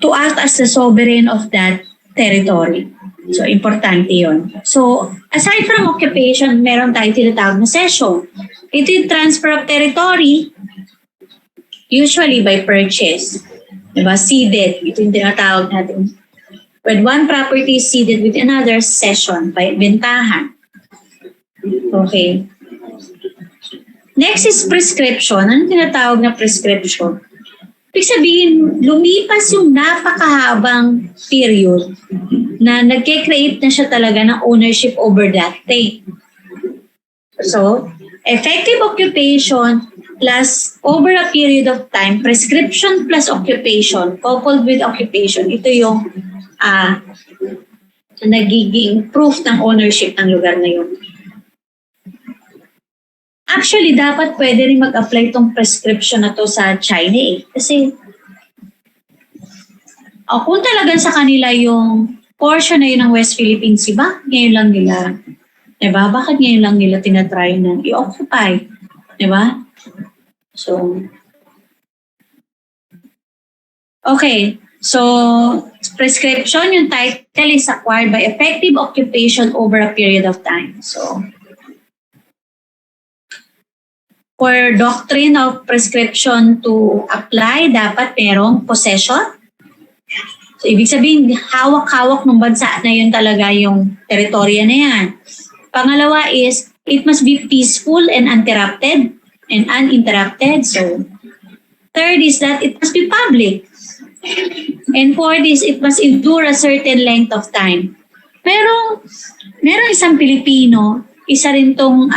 to act as the sovereign of that territory. So, importante yun. So, aside from occupation, meron tayong tinatawag na cession. Ito yung transfer of territory, usually by purchase. Diba? Ceded. Ito yung tinatawag natin. When one property is ceded with another, cession, by bentahan. Okay. Next is prescription. Anong tinatawag na prescription? Ibig sabihin, lumipas yung napakahabang period na nagke-create na siya talaga ng ownership over that thing. So, effective occupation plus over a period of time, prescription plus occupation, coupled with occupation, ito yung nagiging proof ng ownership ng lugar na yun. Actually, dapat pwede rin mag-apply itong prescription na to sa China eh. Kasi kung talagang sa kanila yung portion na yun ng West Philippines, bakit ngayon lang nila, diba? Bakit ngayon lang nila tinatry na i-occupy? Diba? So, okay. So, prescription, yung title is acquired by effective occupation over a period of time. So, for doctrine of prescription to apply, dapat merong possession. So, ibig sabihin, hawak-hawak ng bansa na yun talaga yung teritorya na yan. Pangalawa is, it must be peaceful and uninterrupted. So, Third is that it must be public. And fourth is it must endure a certain length of time. Pero meron isang Pilipino, isa rin tong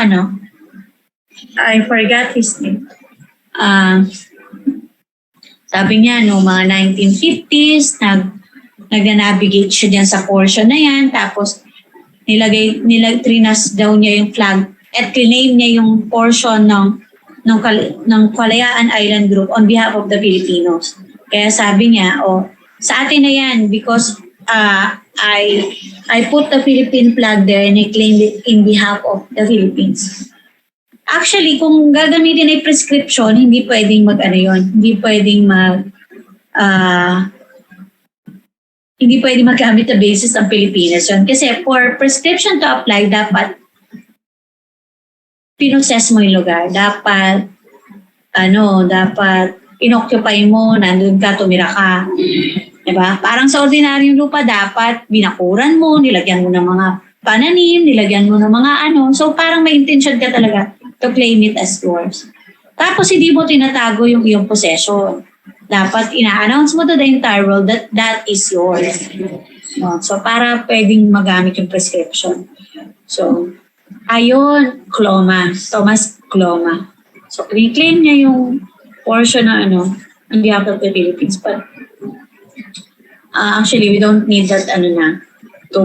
I forgot his name. Sabi niya, no, mga 1950s, nag-navigate siya dyan sa portion na yan, tapos trinas daw niya yung flag at claim niya yung portion ng Kalayaan Island Group on behalf of the Filipinos. Kaya sabi niya, sa atin na yan because I put the Philippine flag there and I claimed it in behalf of the Philippines. Actually, kung gagamitin ay prescription, hindi pwedeng hindi pwedeng hindi pwedeng magamit na basis ng Pilipinas yun. Kasi for prescription to apply, dapat pinoses mo yung lugar. Dapat inoccupy mo, nandun ka, tumira ka. Diba? Parang sa ordinaryong lupa, dapat binakuran mo, nilagyan mo ng mga pananim, nilagyan mo ng mga So parang may intention ka talaga to claim it as yours. Tapos hindi mo tinatago yung iyong possession. Dapat ina-announce mo to the entire world that that is yours. So para pwedeng magamit yung prescription. So, ayun, Thomas Cloma. So, claim niya yung portion na on behalf of the Philippines. But actually, we don't need that to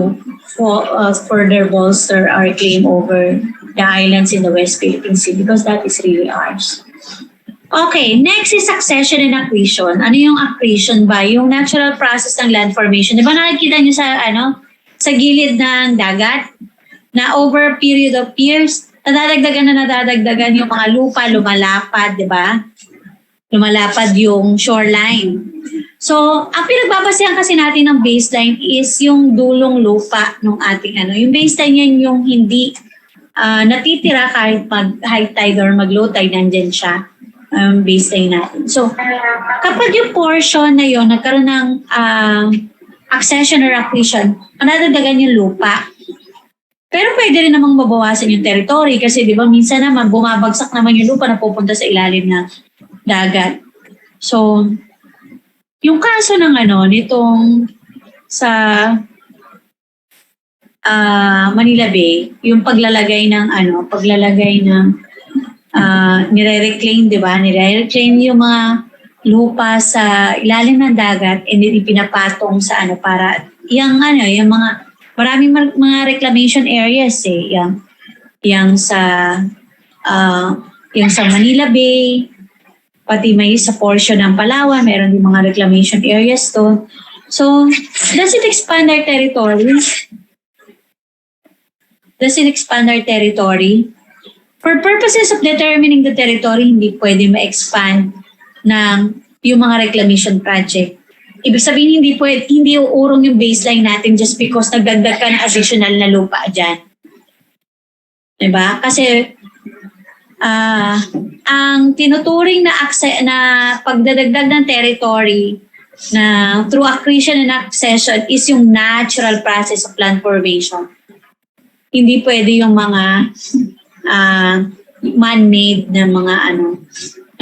further bolster our claim over the islands in the West Philippine Sea because that is really ours. Okay, next is succession and accretion. Ano yung accretion ba? Yung natural process ng land formation. Di ba nakikita nyo sa gilid ng dagat na over a period of years, nadadagdagan yung mga lupa, lumalapad, di ba? Lumalapad yung shoreline. So, ang pinagbabasehan kasi natin ng baseline is yung dulong lupa ng ating Yung baseline yan yung hindi natitira kahit mag-high tide or mag-low tide, nandyan siya. Baseline natin. So, kapag yung portion na yun, nagkaroon ng accession or accretion, manadagdagan yung lupa. Pero pwede rin namang mabawasan yung territory kasi di ba minsan naman bumabagsak naman yung lupa na pupunta sa ilalim ng dagat. So, yung kaso ng nitong sa Manila Bay, yung paglalagay ng nire-reclaim, di ba? Nire-reclaim yung mga lupa sa ilalim ng dagat and then ipinapatong sa para yung mga maraming mga reclamation areas yung sa Manila Bay, pati may sa portion ng Palawan, meron din mga reclamation areas to. So, does it expand our territory? Does it expand our territory? For purposes of determining the territory, hindi pwede ma-expand ng yung mga reclamation project. Ibig sabihin, hindi uurong yung baseline natin just because nagdagdag ka ng additional na lupa dyan. Diba? Kasi ang tinuturing na pagdadagdag ng territory na through accretion and accession is yung natural process of land formation. Hindi pwede yung mga man-made na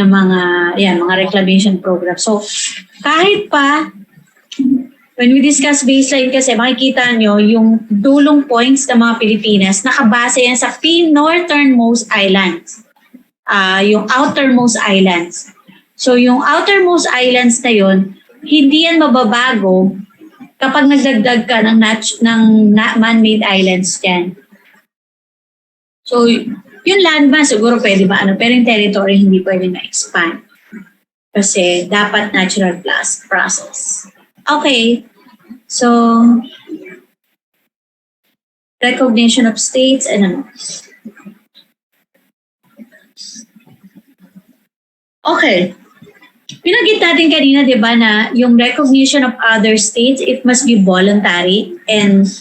mga reclamation program. So, kahit pa, when we discuss baseline kasi, makikita nyo yung dulong points ng mga Pilipinas, nakabase yan sa northernmost islands. Yung outermost islands. So, yung outermost islands na yun, hindi yan mababago kapag nagdagdag ka ng man-made islands dyan. So, yung land mass, siguro pwede pero yung territory hindi pwede ma-expand. Kasi dapat natural process. Okay. So, recognition of states and Okay. Pinagit natin kanina, di ba, na yung recognition of other states, it must be voluntary and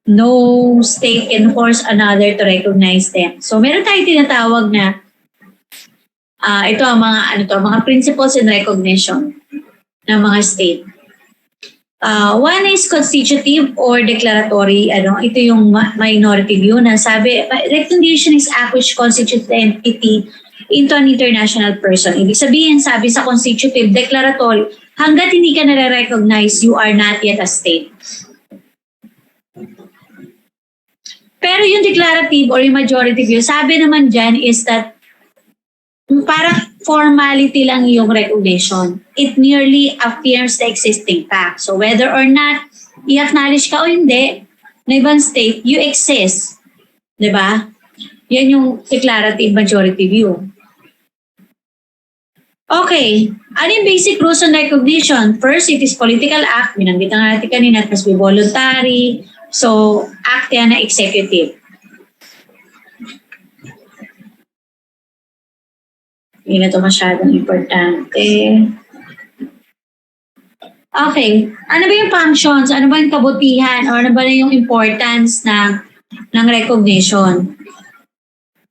no state can force another to recognize them. So, meron tayong tinatawag na ito ang mga principles in recognition ng mga state. One is constitutive or declaratory. Ito yung minority view na sabi, recognition is act which constitutes the entity into an international person. Ibig sabihin, sabi sa constitutive declaratory, hanggat hindi ka nare-recognize, you are not yet a state. Pero yung declarative or yung majority view, sabi naman dyan is that parang formality lang yung recognition. It merely affirms the existing fact. So whether or not i-acknowledge ka o hindi na ibang state, you exist. Diba? Yan yung declarative majority view. Okay. Ano yung basic rules on recognition? First, it is political act. Binanggit na natin kanina. It must be voluntary. So, act yan na executive. Hindi na ito masyadong importante. Okay. Ano ba yung functions? Ano ba yung kabutihan? Or ano ba yung importance ng recognition?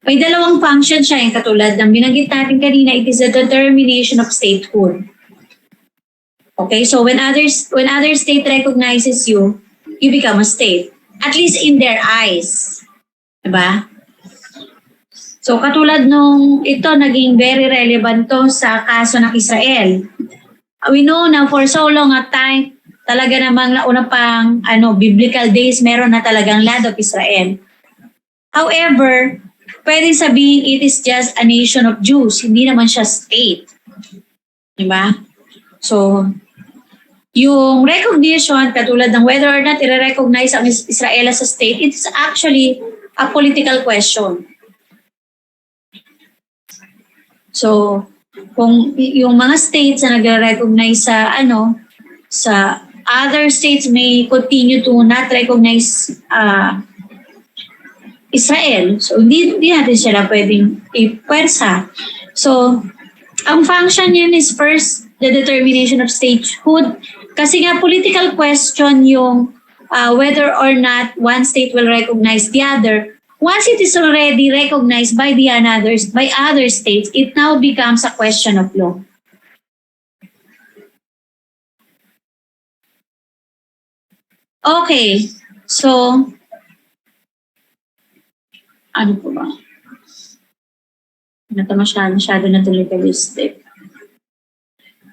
May dalawang function siya yung katulad ng binanggit natin kanina. It is a determination of statehood. Okay, so when other state recognizes you, you become a state. At least in their eyes. Diba? So katulad nung ito, naging very relevant to sa kaso ng Israel. We know na for so long a time, talaga namang nauna pang biblical days, meron na talagang land of Israel. However, pwedeng sabihin it is just a nation of Jews. Hindi naman siya state. Diba? So, yung recognition, katulad ng whether or not i-recognize ang Israel as a state, it is actually a political question. So, kung yung mga states na nag-recognize sa other states may continue to not recognize Israel. So, hindi natin sila pwedeng ipwersa. So, ang function yan is first, the determination of statehood. Kasi nga political question yung whether or not one state will recognize the other. Once it is already recognized by other states, it now becomes a question of law. Okay, so ano po ba? Masyado na tuloy ka step.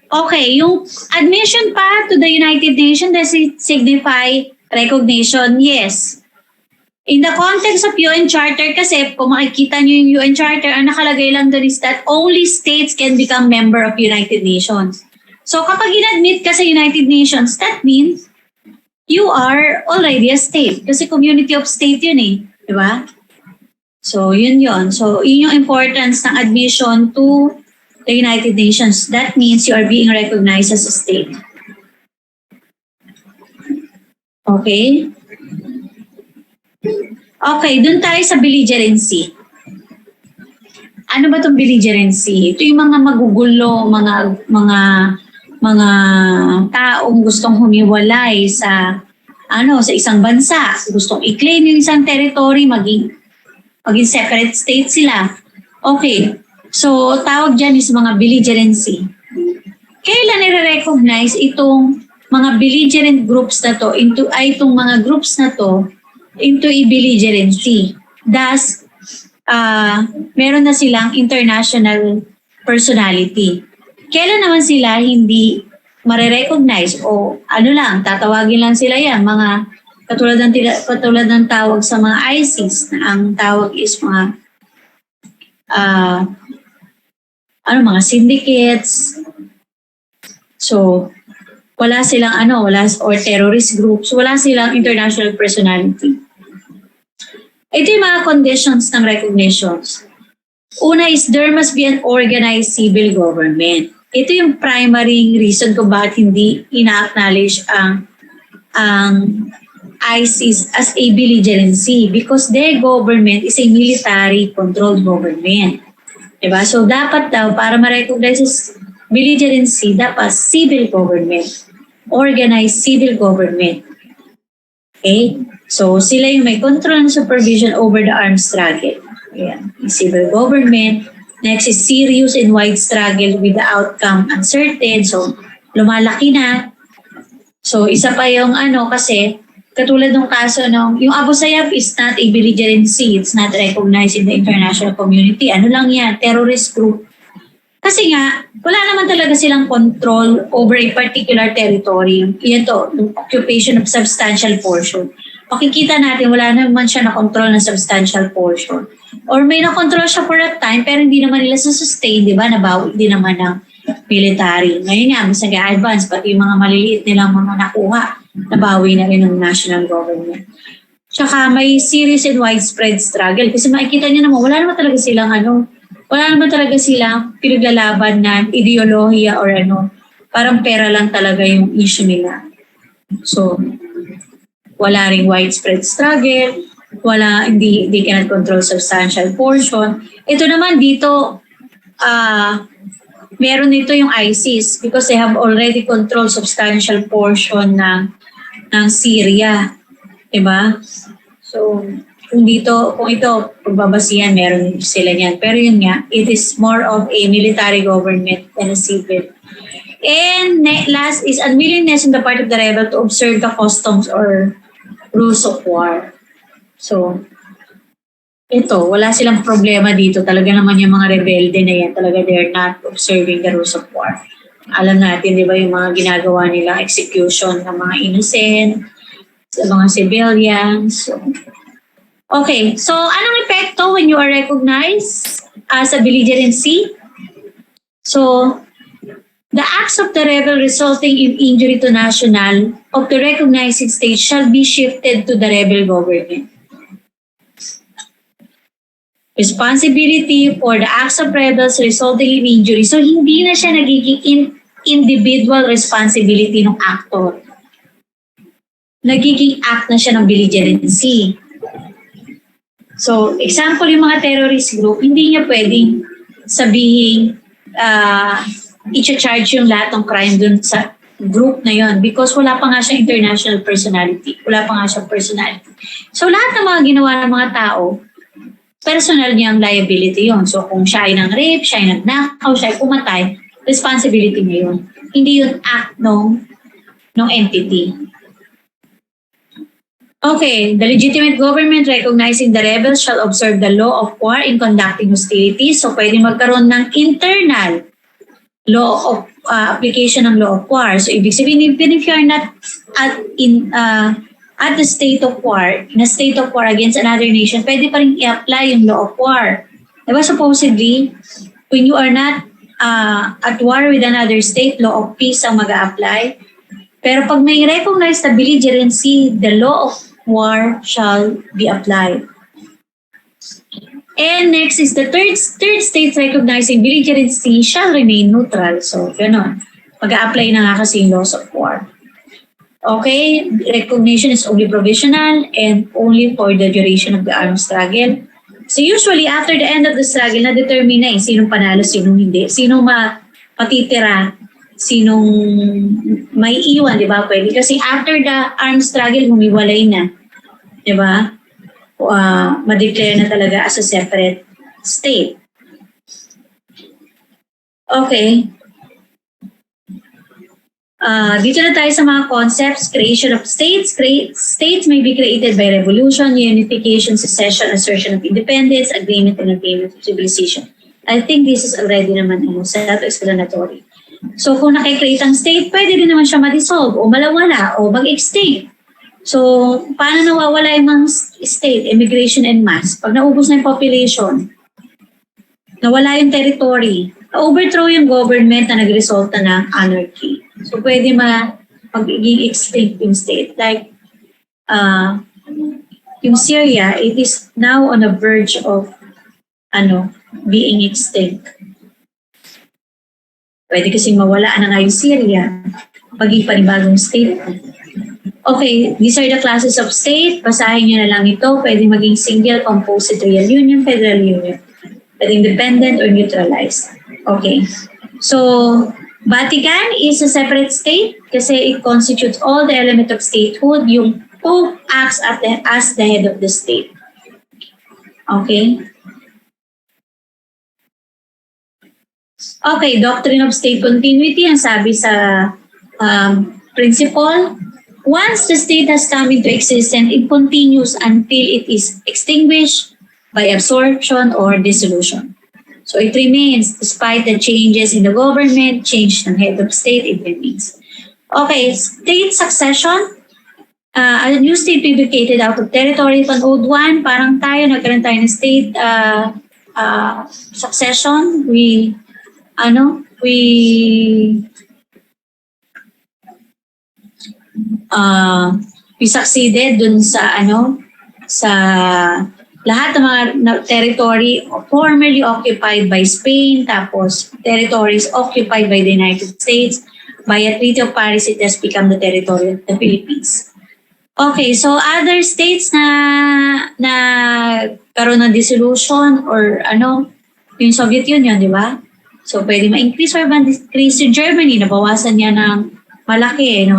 Okay, yung admission pa to the United Nations, does it signify recognition? Yes. In the context of UN Charter kasi, kung makikita nyo yung UN Charter, ang nakalagay lang doon is that only states can become member of United Nations. So kapag in-admit ka sa United Nations, that means you are already a state. Kasi community of state yun eh. Di ba? So yun. So yun yung importance ng admission to the United Nations. That means you are being recognized as a state. Okay? Okay, dun tayo sa belligerency. Ano ba itong belligerency? Ito yung mga magugulo, mga taong gustong humiwalay sa isang bansa. Gustong i-claim yung isang territory, maging separate state sila. Okay. So, tawag dyan is mga belligerency. Kailan nire-recognize itong mga belligerent groups na to into a belligerency? Thus, meron na silang international personality. Kailan naman sila hindi mare-recognize o tatawagin lang sila yan, mga katulad ng tawag sa mga ISIS, na ang tawag is mga mga syndicates. So, wala silang or terrorist groups, wala silang international personality. Ito yung mga conditions ng recognitions. Una is there must be an organized civil government. Ito yung primary reason kung bakit hindi ina-acknowledge ang ISIS as a belligerency, because their government is a military-controlled government. Diba? So dapat daw, para ma-recognize as belligerency, dapat civil government. Organized civil government. Okay? So sila yung may control and supervision over the armed struggle. Ayan. Civil government. Next is serious and wide struggle with the outcome uncertain. So lumalaki na. So isa pa yung kasi Katulad ng kaso ng, yung Abu Sayyaf is not a belligerency, it's not recognized in the international community. Ano lang yan, terrorist group. Kasi nga, wala naman talaga silang control over a particular territory. Yan to, occupation of substantial portion. Makikita natin, wala naman siya na-control na substantial portion. Or may na-control siya for a time, pero hindi naman nila sustain, di ba? Nabawi din naman ng military. Ngayon nga, mas nag-advance, pati yung mga maliliit nilang mga nakuha, nabawi na rin ng national government. Tsaka may serious and widespread struggle. Kasi makikita niyo naman, wala naman talaga silang pinaglalaban na ideolohiya or ano. Parang pera lang talaga yung issue nila. So, wala ring widespread struggle, they cannot control substantial portion. Ito naman dito, meron dito yung ISIS because they have already controlled substantial portion ng Syria. Diba? So, kung ito, pagbabasihan, meron sila niyan. Pero yun nga, it is more of a military government than a civil. And last is unwillingness on the part of the rebel to observe the customs or rules of war. So, ito, wala silang problema dito. Talaga naman yung mga rebelde na yan, talaga they're not observing the rules of war. Alam natin, di ba, yung mga ginagawa nila, execution ng mga innocent, sa mga civilians. So, okay, so anong epekto when you are recognized as a belligerency? So, the acts of the rebel resulting in injury to national of the recognizing state shall be shifted to the rebel government. Responsibility for the acts of rebels resulting in injury. So, hindi na siya nagiging individual responsibility ng actor. Nagiging act na siya ng belligerency. So, example, yung mga terrorist group, hindi niya pwedeng sabihin, i-charge yung lahat ng crime dun sa group na yon because wala pa nga siyang international personality. Wala pa nga siyang personality. So, lahat ng mga ginawa ng mga tao, personal niyang liability yon. So, kung siya ay nang rape, siya ay nagnakaw, siya ay pumatay, responsibility niya yun. Hindi yun act ng entity. Okay, the legitimate government recognizing the rebels shall observe the law of war in conducting hostilities. So, pwede magkaroon ng internal law of application ng law of war. So, ibig sabihin, even if you are not at the state of war, in a state of war against another nation, pwede pa rin i-apply yung law of war. Diba, supposedly, when you are not at war with another state, law of peace ang mag-a-apply. Pero pag may recognize na belligerency, the law of war shall be applied. And next is the third state recognizing belligerency shall remain neutral. So, gano'n. Mag-a-apply na nga kasi yung laws of war. Okay, recognition is only provisional and only for the duration of the armed struggle. So usually, after the end of the struggle, na-determine na sinong panalo, sinong hindi. Sinong matitira, sinong may iwan, di ba? Pwede. Kasi after the armed struggle, humiwalay na. Di ba? Ma-declare na talaga as a separate state. Okay. Dito na tayo sa mga concepts. Creation of states. States may be created by revolution, unification, secession, assertion of independence, agreement, and agreement of civilization. I think this is already naman self-explanatory. So kung nakikreate ang state, pwede din naman siya ma-dissolve o malawala o mag-extinct. So paano nawawala yung mga state? Immigration and mass. Pag naubos na yung population, nawala yung territory, overthrow yung government na nagresulta ng anarchy. So pwede magiging extinct yung state. Like yung Syria, it is now on the verge of being extinct. Pwede kasing mawala na nga yung Syria, maging panibagong state. Okay, these are the classes of state. Basahin nyo na lang ito. Pwede maging single, composite, real union, federal union. Pwede independent or neutralized. Okay. So, Vatican is a separate state kasi it constitutes all the element of statehood. Yung Pope acts as the head of the state. Okay. Okay, Doctrine of State Continuity, ang sabi sa principle, Once the state has come into existence, it continues until it is extinguished by absorption or dissolution. So it remains despite the changes in the government, change ng head of state, it remains. Okay, state succession. A new state will be created out of territory. Panood 1, parang nagkaroon tayo ng state succession. We succeeded dun sa sa lahat ng mga territory formerly occupied by Spain, tapos territories occupied by the United States. By a Treaty of Paris, it has become the territory of the Philippines. Okay, so other states na karoon ng dissolution or yung Soviet Union, di ba? So pwede ma-increase or ma-decrease. Si Germany, nabawasan niya ng malaki,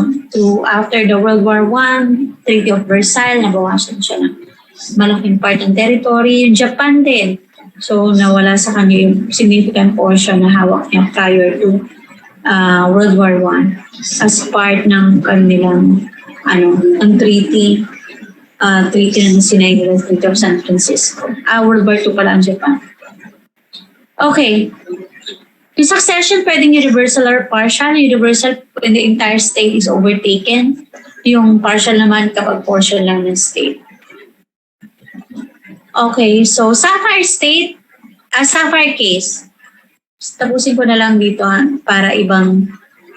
after the World War I, Treaty of Versailles, nabawasan siya ng malaking part ng territory. Yung Japan din, so nawala sa kanya yung significant portion na hawak niya prior to World War I as part ng kanilang ang treaty na sinay nila, Treaty of San Francisco. World War II pala ang Japan. Okay. Yung succession, pwedeng universal or partial. Universal, when the entire state is overtaken. Yung partial naman kapag portion lang ng state. Okay, so Sapphire State, Sapphire case. Tapusin ko na lang dito para ibang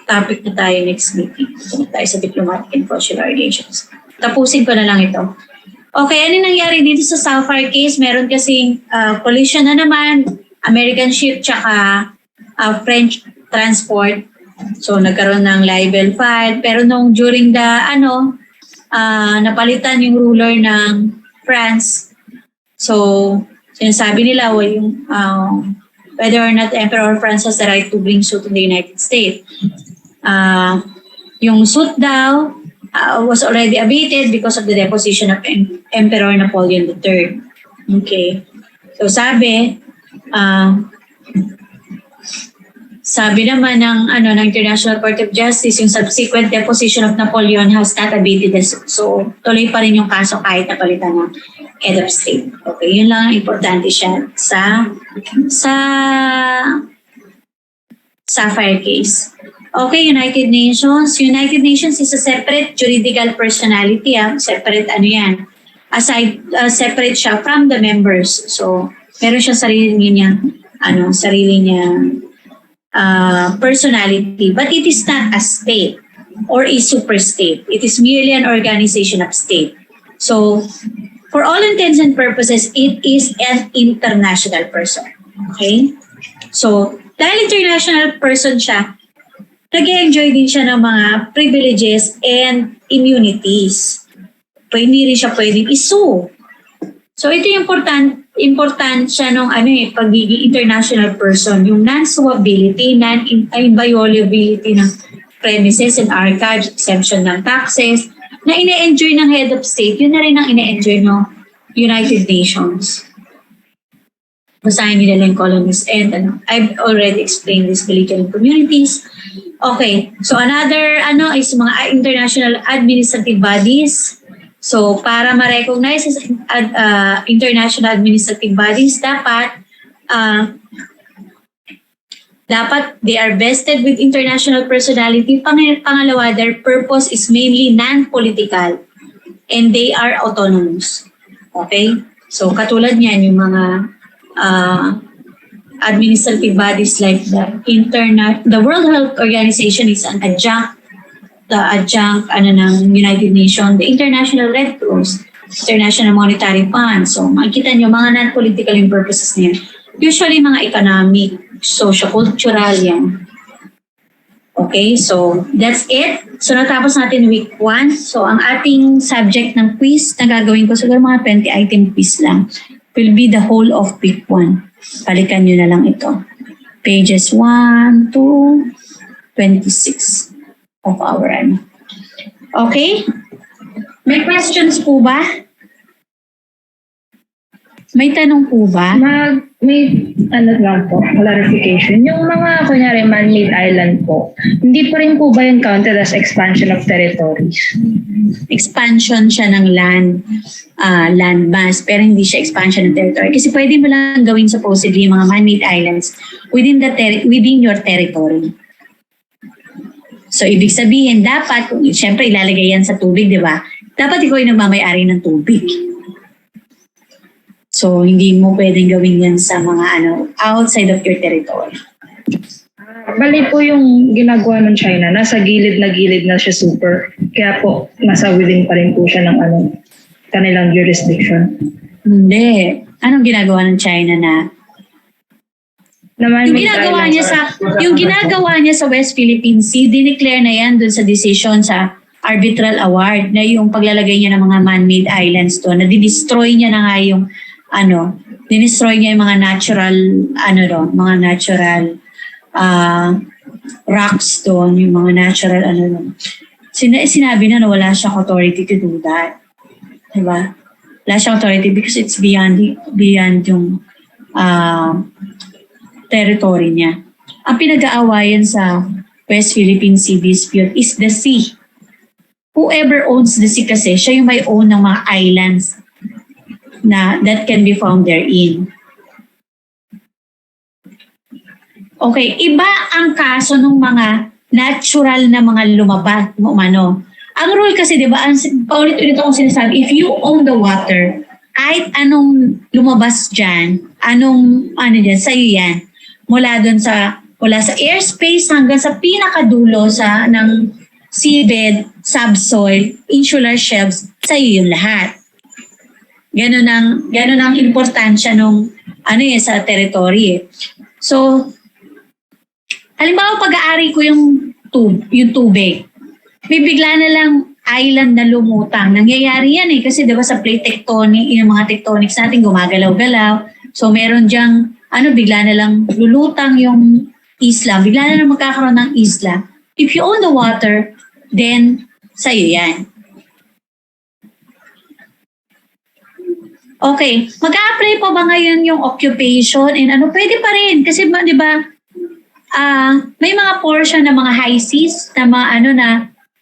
topic na tayo next meeting. Tayo sa diplomatic and consular relations. Tapusin ko na lang ito. Okay, ano nangyari dito sa Sapphire case? Meron kasing collision na naman, American ship tsaka French transport. So nagkaroon ng libel file. Pero during the napalitan yung ruler ng France. So sinasabi nila yung whether or not Emperor France has the right to bring suit in the United States. Yung suit daw was already abated because of the deposition of Emperor Napoleon III. Okay. So sabi naman ng International Court of Justice, yung subsequent deposition of Napoleon has not abated. So tuloy pa rin yung kaso kahit napalitan ng head of state. Okay, yun lang ang importante siya sa Sapphire case. Okay, United Nations. United Nations is a separate juridical personality. Separate yan. Separate siya from the members. So, meron siya sarili niya personality. But it is not a state or a super state. It is merely an organization of state. So, for all intents and purposes, it is an international person. Okay? So, dahil international person siya, nag-enjoy din siya ng mga privileges and immunities. Hindi rin siya pwedeng isu. So, ito yung important siya ng pagiging international person, yung non-suability, non-inviolability ng premises and archives, exemption ng taxes, na ine-enjoy ng head of state, yun na rin ang ine-enjoy ng United Nations. Basahin nila yung colonies and I've already explained this, belligerent communities. Okay, so another is mga international administrative bodies. So para ma-recognize as international administrative bodies, dapat they are vested with international personality. Pangalawa, their purpose is mainly non-political and they are autonomous. Okay? So katulad niyan yung mga administrative bodies like the World Health Organization is an adjunct ng United Nations, the International Red Cross, International Monetary Fund. So makikita nyo mga non-political yung purposes niya. Usually mga economic, socio-cultural yan. Okay, so that's it. So natapos natin week 1. So ang ating subject ng quiz na gagawin ko, siguro mga 20 item quiz lang, will be the whole of week 1. Balikan nyo na lang ito. Pages 1 to 26 of our Okay? May questions po ba? May tanong po ba? May ano lang po, clarification. Yung mga, kunyari, man-made island po, hindi pa rin po ba yung counted as expansion of territories? Expansion siya ng land mass, pero hindi siya expansion ng territory. Kasi pwede mo lang gawin supposedly yung mga man-made islands within your territory. So, ibig sabihin, dapat, syempre ilalagay yan sa tubig, di ba? Dapat ikaw yung nagmamayari ng tubig. So, hindi mo pwedeng gawin yan sa mga outside of your territory. Bali po yung ginagawa ng China, nasa gilid na siya super. Kaya po, nasa within pa rin po siya ng kanilang jurisdiction. Hindi. Anong ginagawa ng China na? Naman, Yung ginagawa niya sa West Philippine Sea, dineclare na yan dun sa decision sa arbitral award na yung paglalagay niya ng mga man-made islands doon, na dinestroy niya na nga yung dinestroy niya yung mga natural rocks doon, yung mga natural sinabi na wala siyang authority to do that. Diba? Wala siyang authority because it's beyond yung territory niya. Ang pinag-aawayan sa West Philippine Sea dispute is the sea. Whoever owns the sea kasi, siya yung may own ng mga islands that can be found therein. Okay, iba ang kaso ng mga natural na mga lumabas mo umano. Ang rule kasi, di ba, paulit-ulit akong sinasabi, if you own the water, kahit anong lumabas dyan, sa'yo yan. Mula sa airspace hanggang sa pinakadulo ng seabed, subsoil, insular shelves, sa'yo yung lahat. Ganun ang importansya nung sa territory. So, halimbawa pag-aari ko yung tubig, may bigla na lang island na lumutang. Nangyayari yan kasi diba sa plate tectonic, yung mga tectonics natin gumagalaw-galaw. So meron diyang bigla na lang lulutang yung isla. Bigla na lang magkakaroon ng isla. If you own the water, then sa'yo yan. Okay, mag-a-apply pa ba ngayon yung occupation and pwede pa rin kasi di ba may mga portion ng mga high seas na mga na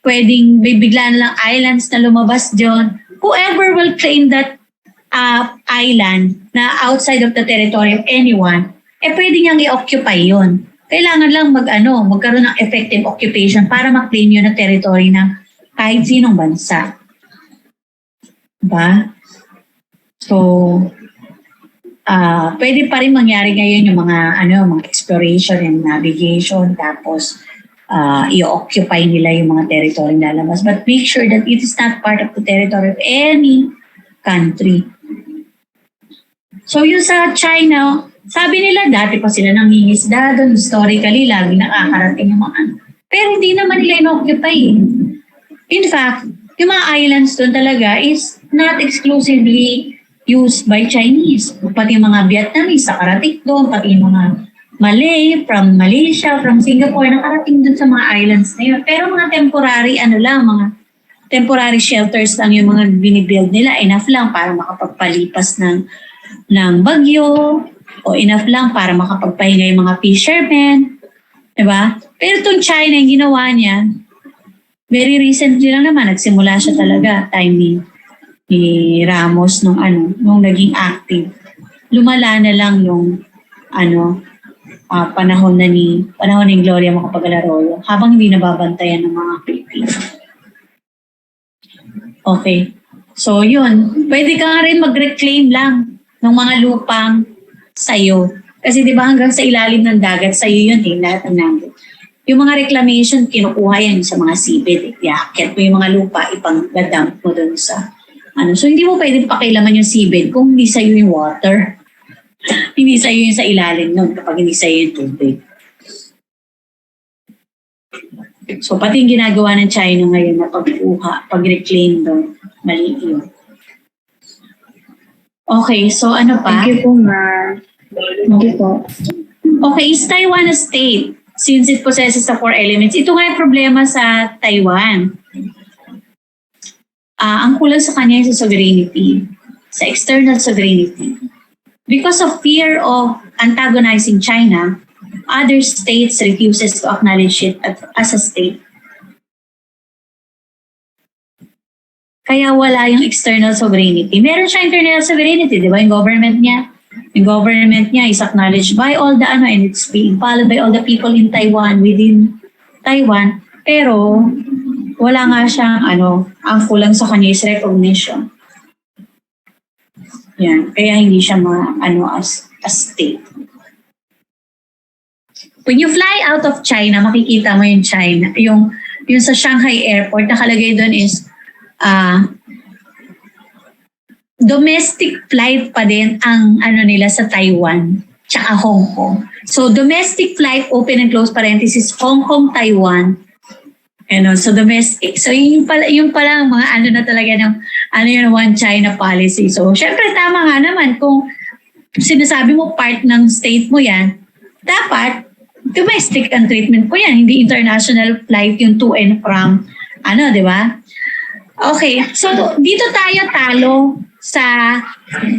pwedeng bigla na lang islands na lumabas diyon. Whoever will claim that island na outside of the territory of anyone, pwede niyang i-occupy yun. Kailangan lang magkaroon ng effective occupation para ma-claim yun na territory ng kahit sinong bansa. Diba? So, pwede pa rin mangyari ngayon yung mga exploration and navigation, tapos i-occupy nila yung mga territory na lalabas. But make sure that it is not part of the territory of any country. So yung sa China, sabi nila dati pa sila nangingisda doon, historically lagi nakakarating yung mga pero hindi naman nila in-occupy. In fact, yung mga islands doon talaga is not exclusively used by Chinese. Pati mga Vietnamese nakarating doon, pati yung mga Malay, from Malaysia, from Singapore, nakarating doon sa mga islands na yun. Pero mga temporary, mga temporary shelters lang yung mga binibuild nila. Enough lang para makapagpalipas ng bagyo, o enough lang para makapagpahinga yung mga fishermen. Diba? Pero itong China, yung ginawa niya, very recently lang naman, nagsimula siya talaga, time ni Ramos nung naging active. Lumala na lang yung panahon ni Gloria Macapagal-Arroyo habang hindi nababantayan ng mga Pilipino. Okay. So yun, pwede ka nga rin mag-reclaim lang ng mga lupang sa'yo. Kasi di ba hanggang sa ilalim ng dagat, sa'yo yun lahat ng nandun. Yung mga reclamation, kinukuha yan sa mga seabed. Iakyat mo yung mga lupa, ipang-dump mo dun sa So hindi mo pwede pakilaman yung seabed kung hindi sa'yo yung water. Hindi sa'yo yung sa ilalim nun kapag hindi sa'yo yung tubig. So pati yung ginagawa ng China ngayon na pagkuha, pag-reclaim doon, mali yun. Okay, so ano pa? Thank you po, ma'am. Thank you po. Okay, is Taiwan a state? Since it possesses the 4 elements. Ito nga yung problema sa Taiwan. Ang kulang sa kanya yung sa sovereignty, sa external sovereignty. Because of fear of antagonizing China, other states refuses to acknowledge it as a state. Kaya wala yung external sovereignty. Meron siya internal sovereignty, di ba? Yung government niya is acknowledged by all the and it's being followed by all the people in Taiwan, within Taiwan. Pero wala nga siyang ang kulang sa kanya is recognition. Yan, kaya hindi siya as state. When you fly out of China, makikita mo yung China, yung sa Shanghai airport, nakalagay doon is domestic flight pa din ang nila sa Taiwan tsaka Hong Kong. So domestic flight, open and close parenthesis, Hong Kong, Taiwan. So domestic. So yung pala ang mga na talaga ng yung one China policy. So syempre tama nga naman kung sinasabi mo part ng state mo yan, dapat domestic ang treatment po yan, hindi international flight yung to and from di ba? Okay, so dito tayo talo sa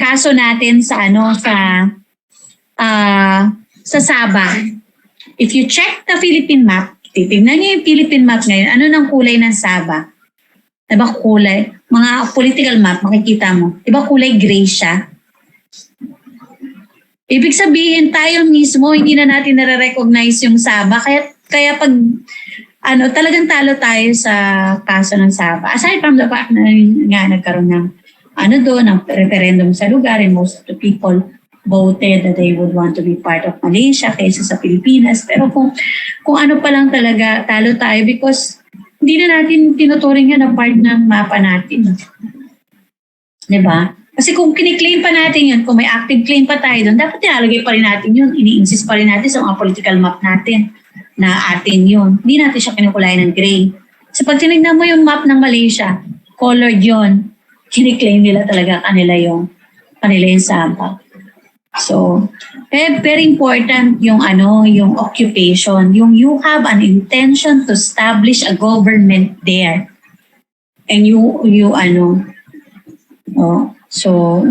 kaso natin sa sa Sabah. If you check the Philippine map, titignan niyo yung Philippine map ngayon, ano ng kulay ng Sabah? Diba kulay? Mga political map, makikita mo. Diba kulay gray siya? Ibig sabihin tayo mismo, hindi na natin nare-recognize yung Sabah. Kaya pag talagang talo tayo sa kaso ng Sabah. Aside from the fact na nagkaroon ng ng referendum sa lugar and most of the people voted that they would want to be part of Malaysia kaysa sa Pilipinas. Pero kung ano pa lang talaga, talo tayo because hindi na natin tinuturing yan na part ng mapa natin. Diba? Kasi kung kiniklaim pa natin yun, kung may active claim pa tayo doon, dapat tinalagay pa rin natin yun, ini-insist pa rin natin sa mga political map natin na atin yun. Hindi natin siya kinukulay ng gray. So pag tinignan mo yung map ng Malaysia, colored yun, kiniklaim nila talaga kanila yung Sabah. So, very important yung yung occupation, yung you have an intention to establish a government there. And so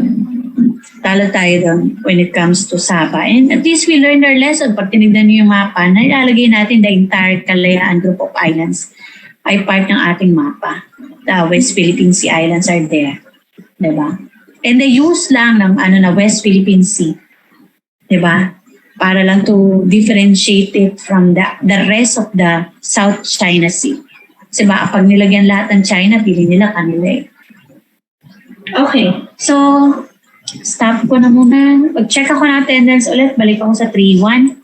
talo tayo doon when it comes to Sabah. And at least we learned our lesson. Pag tinignan niyo yung mapa, na ilalagay natin the entire Kalayaan group of islands ay part ng ating mapa. The West Philippine Sea Islands are there. Diba? And the use lang ng West Philippine Sea. Diba? Para lang to differentiate it from the rest of the South China Sea. Kasi ba, pag nilagyan lahat ng China, pili nila kanila eh. Okay, so stop ko na muna. Pag-check ako ng attendance ulit, balik ako sa 3-1.